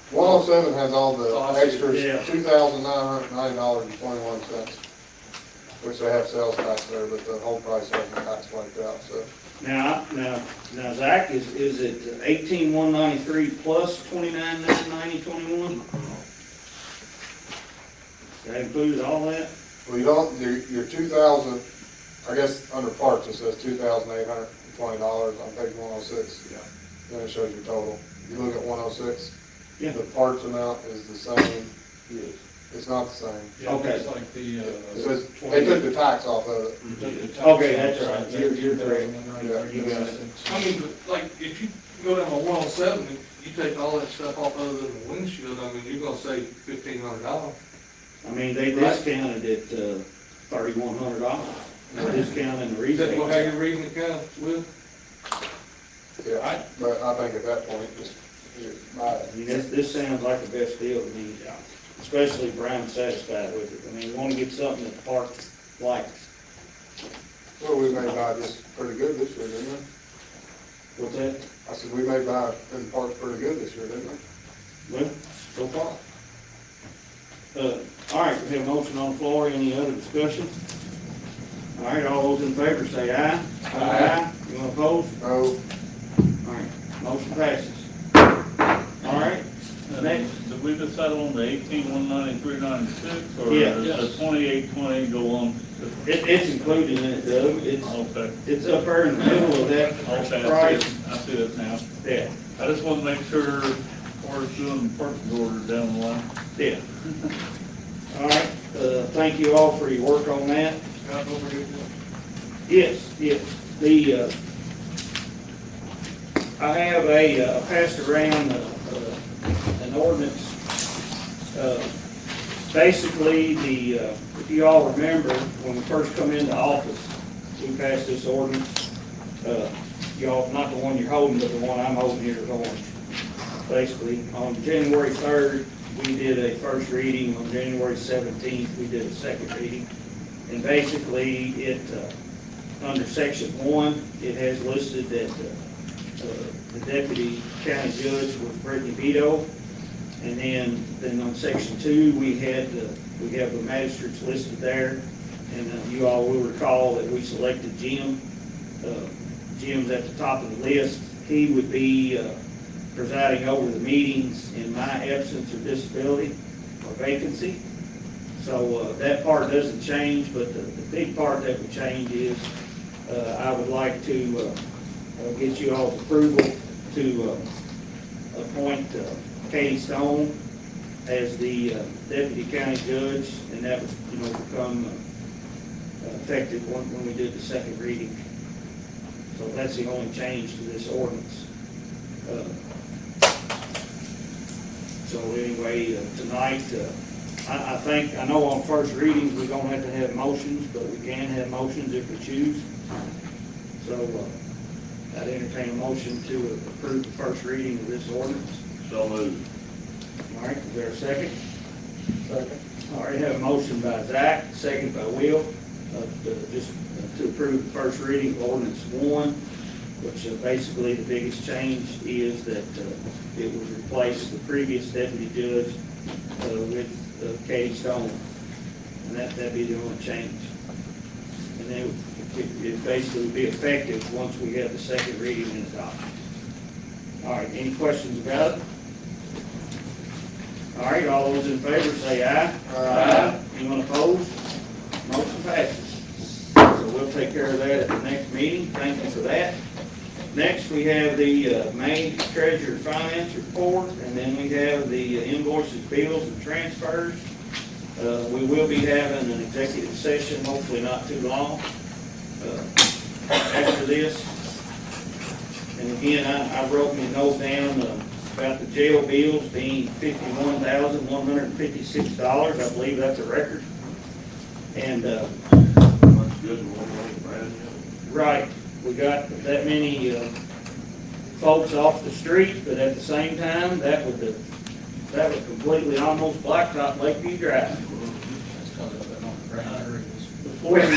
107 has all the Oh, I see. extras, Yeah. $2,990.21, which they have sales tax there, but the whole price has the tax wiped out, so. Now, Zach, is it 18,193 plus 29,990.21? That includes all that? Well, you don't, your 2,000, I guess under parts it says $2,820 on page 106. Yeah. Then it shows your total. You look at 106, Yeah. the parts amount is the same. Yes. It's not the same. yeah, Okay. it's like the, It says, they took the tax off of it. Okay, that's right. You're correct. Yeah. You got it. I mean, but like, if you go down to 107, and you take all that stuff off other than the windshield, I mean, you're gonna save $1,500. I mean, they discounted it, $3,100. They're discounting the Is that how rebate. you're reading it, Cal, Will? Yeah, but I think at that point, just buy it. I mean, this sounds like the best deal to me, especially Brian's satisfied with it. I mean, we want to get something that the park likes. Well, we may buy this pretty good this year, didn't we? What's that? I said, we may buy in the parks pretty good this year, didn't we? Well, so far. All right, we have a motion on the floor. Any other discussion? All right, all those in favor say aye. Aye. Anyone opposed? No, All right, motion passes. All right, next. Did we decide on the 18,193.96 or Yeah. does the 2820 go on? It's included in it, Doug. Okay. It's up there in the middle of that Okay, price. I see it now. Yeah, I just want to make sure we're doing the purchase order down the line. yeah. All right, thank you all for your work on that. Scott, don't forget that. Yes, yes. I have passed around an ordinance. Basically, if you all remember, when we first come into office, we passed this ordinance. Y'all, not the one you're holding, but the one I'm holding here is orange. Basically, on January 3rd, we did a first reading. On January 17th, we did a second reading. And basically, under section 1, it has listed that the deputy county judge was Brittany Vito. And then on section 2, we have the magistrates listed there. And you all will recall that we selected Jim. Jim's at the top of the list. He would be presiding over the meetings in my absence or disability or vacancy. So that part doesn't change, but the big part that would change is I would like to get you all's approval to appoint Katie Stone as the deputy county judge, and that would, become effective when we did the second reading. So that's the only change to this ordinance. So anyway, tonight, I know on first readings we don't have to have motions, but we can have motions if we choose. So I'd entertain a motion to approve the first reading of this ordinance. So moved. All right, is there a second? Second. All right, have a motion by Zach, second by Will, to approve the first reading of ordinance 1, which basically the biggest change is that it would replace the previous deputy judge with Katie Stone, and that'd be the only change. And then it basically would be effective once we have the second reading and adoption. All right, any questions about it? All right, all those in favor say aye. Aye. Anyone opposed? Motion passes. So we'll take care of that at the next meeting. Thank you for that. Next, we have the May Treasurer Finance Report, and then we have the invoices, bills, and transfers. We will be having an executive session, hopefully not too long, after this. And again, I wrote me a note down about the jail bills being $51,156. I believe that's a record. And right, we got that many folks off the street, but at the same time, that would completely almost blacktop Lakeview Drive. Before you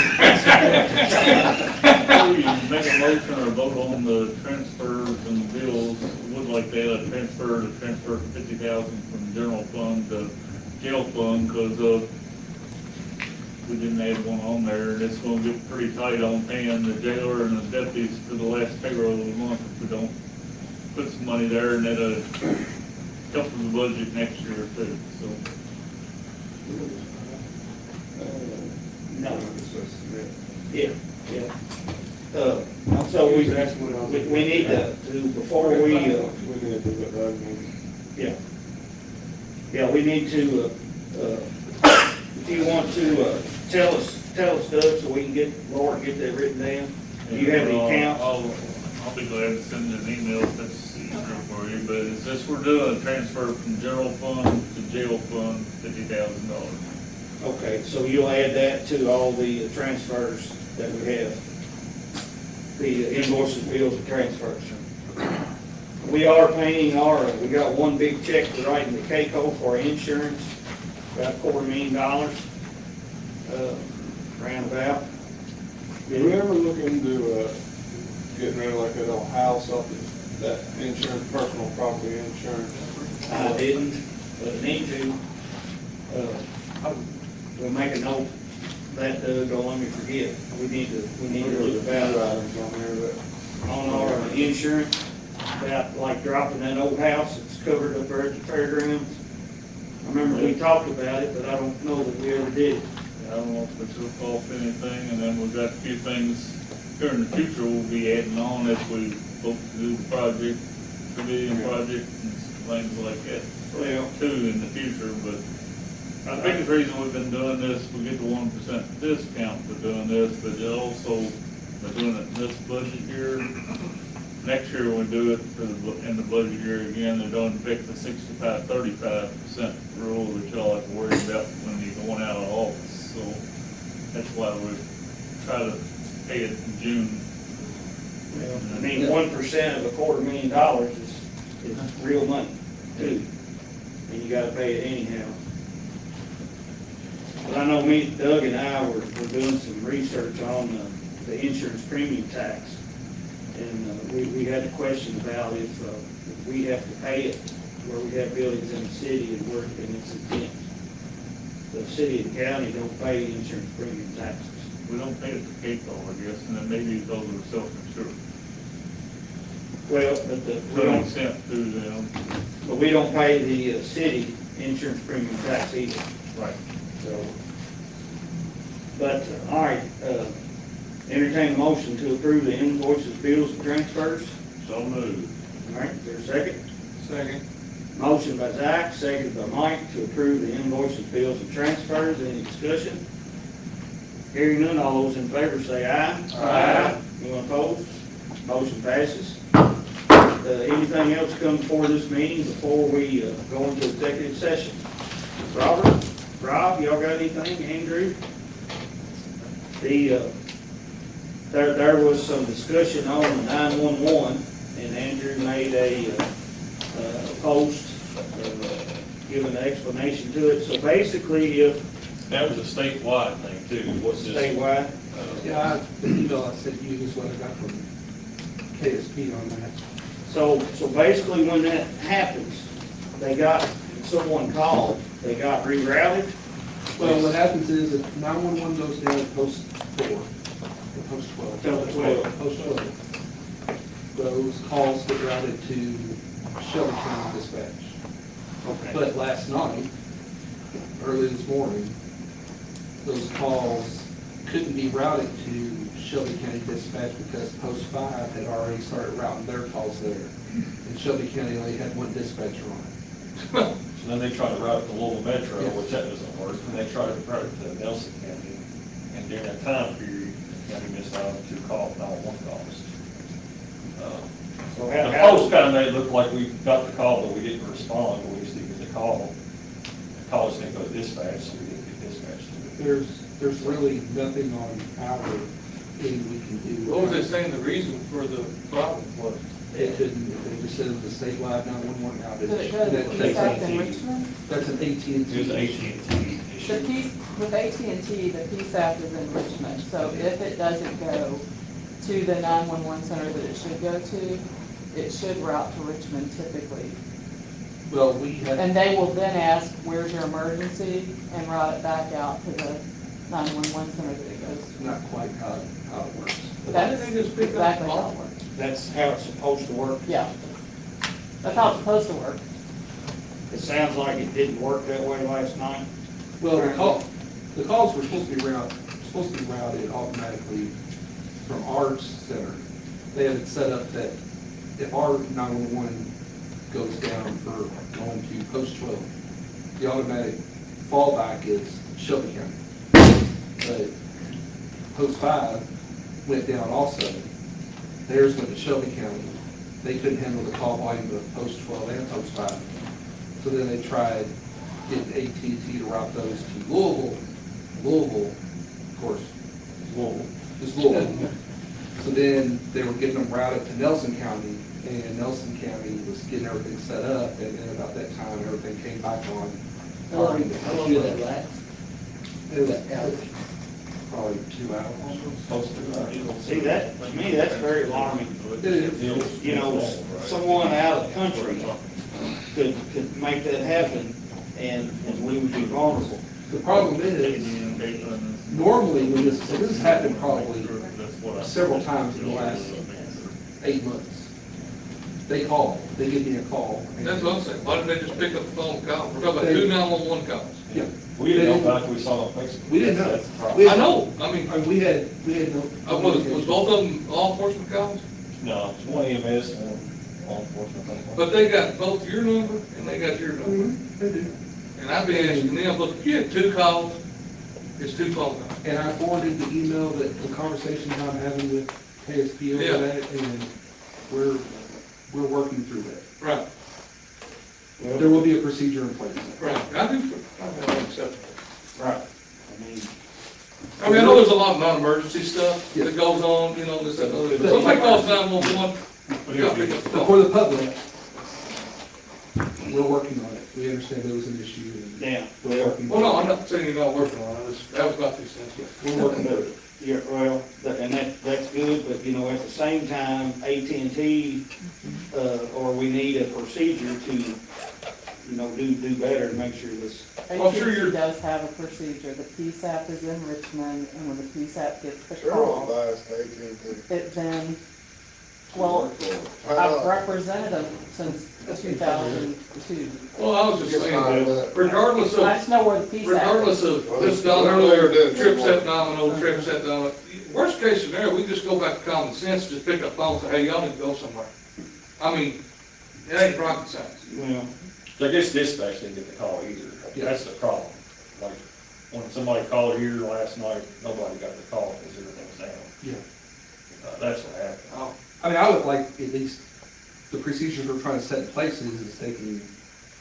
make a motion or vote on the transfers and bills, would like to add a transfer $50,000 from general fund to jail fund, because we didn't add one on there, and it's gonna get pretty tight on paying the jailer and the deputies for the last payroll of the month if we don't put some money there, and that'll help with the budget next year too, so. No. Yeah. So we need to, before we we need to, if you want to, tell us stuff so we can get that written down. Do you have the accounts? I'll be glad to send you an email if that's easier for you, but it's just, we're doing a transfer from general fund to jail fund, $50,000. Okay, so you'll add that to all the transfers that we have, the invoices, bills, and transfers. We are paying we got one big check to write in the CAECO for our insurance, about $250,000, roundabout. Did we ever look into getting rid of like that old house off that insurance, personal property insurance? I didn't, but I need to. We'll make a note that, don't let me forget. We need to look about items on there that. on our insurance, about like dropping that old house that's covered up there at the fairgrounds. I remember we talked about it, but I don't know that we ever did. I don't know if it's hook off anything, and then we've got a few things here in the future we'll be adding on as we hope to do the project, pavilion project, and things like that. Well, Too in the future, but the biggest reason we've been doing this, we get the 1% discount for doing this, but also by doing it this budget year. Next year when we do it in the budget year again, they're going to pick the 65-35% rule that y'all have to worry about when you're going out of office. So that's why we try to pay it in June. I mean, 1% of $250,000 is real money too, and you gotta pay it anyhow. But I know Doug and I were doing some research on the insurance premium tax. And we had a question about if we have to pay it where we have buildings in the city and work and it's exempt. The city and county don't pay insurance premium taxes. We don't pay it to people, I guess, and then maybe those are self-insured. Well, but To an extent through them. but we don't pay the city insurance premium tax either. Right. So, but, all right, entertain a motion to approve the invoices, bills, and transfers. So moved. All right, is there a second? Second. Motion by Zach, seconded by Mike to approve the invoices, bills, and transfers. Any discussion? Hearing none, all those in favor say aye. Aye. Anyone opposed? Motion passes. Anything else come before this meeting before we go into executive session? Robert, Rob, y'all got anything? Andrew? There was some discussion on the 911, and Andrew made a post giving an explanation to it. So basically, if That was a statewide thing too. What's this? statewide, Yeah, the email I sent you is what I got from KSP on that. so basically when that happens, someone called, they got rerouted. Well, what happens is if 911 goes down at post 4, or post 12. Till 12. Post 12. Those calls get routed to Shelby County Dispatch. Okay. But last night, early this morning, those calls couldn't be routed to Shelby County Dispatch because Post 5 had already started routing their calls there. And Shelby County only had one dispatcher on it. So then they try to route it to Louisville Metro, which that doesn't work, and they try to route it to Nelson County. And during that time period, the county missed out on 2 calls, 911 calls. So The post kind of made it look like we got the call, but we didn't respond, but we just didn't get the call. The call just didn't go to dispatch, so we didn't get dispatched to it. There's really nothing on our end we can do. What was they saying the reason for the problem was? They couldn't, they just said it was a statewide 911 outage. Did it go to That- the that's PSAP in AT&T. Richmond? That's an AT&T. It was an AT&T issue. With AT&T, the PSAP is in Richmond, so if it doesn't go to the 911 center that it should go to, it should route to Richmond typically. Well, we had, And they will then ask, where's your emergency, and route it back out to the 911 center that it goes to. not quite how it works. That's Why didn't they just pick up the exactly how phone? it works. That's how it's supposed to work. Yeah. That's how it's supposed to work. It sounds like it didn't work that way last night. Well, the calls were supposed to be routed automatically from our center. They had it set up that if our 911 goes down for going to post 12, the automatic fallback is Shelby County. But post 5 went down also. Theirs went to Shelby County. They couldn't handle the call volume of post 12 and post 5. So then they tried getting AT&T to route those to Louisville. Louisville, of course, is Louisville. So then they were getting them routed to Nelson County, and Nelson County was getting everything set up, and then about that time, everything came back on. How long did that last? Probably 2 hours. See, that, to me, that's very alarming. You know, someone out of the country could make that happen, and we would be vulnerable. The problem is, normally when this has happened probably several times in the last 8 months. They call, they give me a call. and- That's what I'm saying, why didn't they just pick up the phone and call? We're talking about 2 911 calls. Yeah. We didn't know about it, we saw it on Facebook. We didn't know. That's the problem. We- I know, I mean, We had no. was both of them law enforcement calls? No, it's one EMS and law enforcement. But they got both your number and they got your number. They do. And I've been asking them, look, if you had 2 calls, it's 2 phone calls. And I forwarded the email that the conversations I'm having with KSP Yeah. over that, and we're working through that. Right, There will be a procedure in place. right, I do, I think that's acceptable. Right. I mean, I know there's a lot of non-emergency stuff that goes on, you know, this, that, and other. If somebody calls 911, you gotta pick up the But phone. for the public, we're working on it. We understand there was an issue, and Yeah. we're working. Well, no, I'm not saying you're not working on it, that was about 2 cents. We're working on it. Yeah, well, and that's good, but you know, at the same time, AT&T, or we need a procedure to, you know, do better to make sure this. Well, sure AT&T you're- does have a procedure. The PSAP is in Richmond, and when the PSAP gets the They're all call, biased to AT&T. it then, well, I've represented them since 2002. Well, I was just saying, that regardless I of, just know where the PSAP is. regardless of this domino, trip set domino, trip set domino, worst case scenario, we just go back to common sense, just pick up phone and say, hey, y'all need to go somewhere. I mean, it ain't rocket science. Well, So I guess dispatch didn't get the call either. That's the problem. Like, when somebody called here last night, nobody got the call because everything was down. Yeah. That's what happened. Oh, I mean, I would like, at least, the procedures we're trying to set in place is they can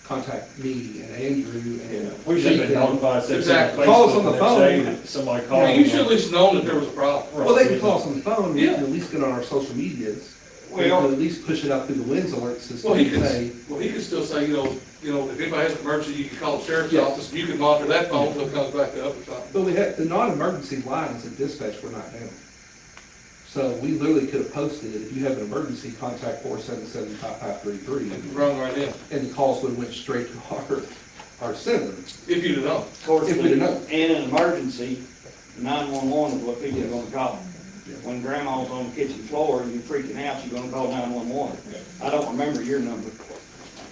contact me and Andrew and. We should have been notified. said Exactly. something Call us on Facebook the next phone. day that Somebody called. yeah, you should at least known that there was a problem. Well, they can call us on the phone, we Yeah. can at least get on our social medias. We Well- can at least push it out through the WINS alert system Well, he and say, could still say, you know, if anybody has an emergency, you can call the sheriff's Yeah. office, you can monitor that phone until it comes back up or something. but we had, the non-emergency lines at dispatch were not down. So we literally could have posted, if you have an emergency, contact 477-5533, Run right in, and the calls would have went straight to our center. if you'd have known. of course, If we'd have known. in an emergency, 911 is what people are gonna call. Yeah. When grandma's on the kitchen floor and you're freaking out, you're gonna call 911. I don't remember your number,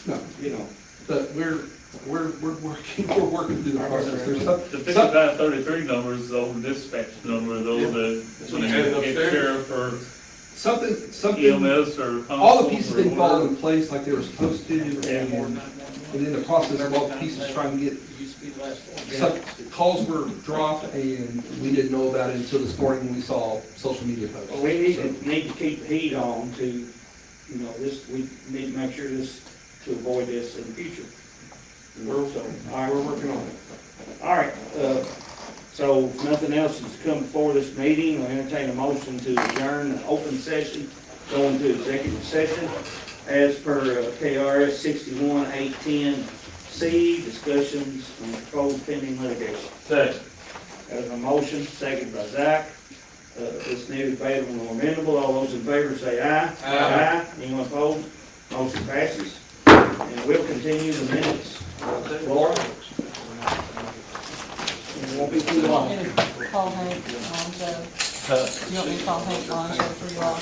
No, you know. but we're working through the process. There's some, The 5533 number is the old dispatch number, though, That's when they the had it upstairs. sheriff or something, EMS or. all the pieces constable or didn't fall whatever. in place like they were supposed to, and in the process of all the pieces trying to get, some calls were dropped, and we didn't know about it until this morning when we saw social media posts. Well, we need to keep the heat on to, you know, we need to make sure to avoid this in the future. So, all right, we're working on it. All right, so if nothing else has come before this meeting, I'll entertain a motion to adjourn the open session, go into executive session as per KRS 61-810C, discussions on proposed pending litigation. Second. There's a motion, second by Zach. This new available and amendable. All those in favor say aye. Aye. Anyone opposed? Motion passes. And we'll continue the minutes. Laura? It won't be too You want long. me to call Hank Lonzo? You want me to call Hank Lonzo for you all?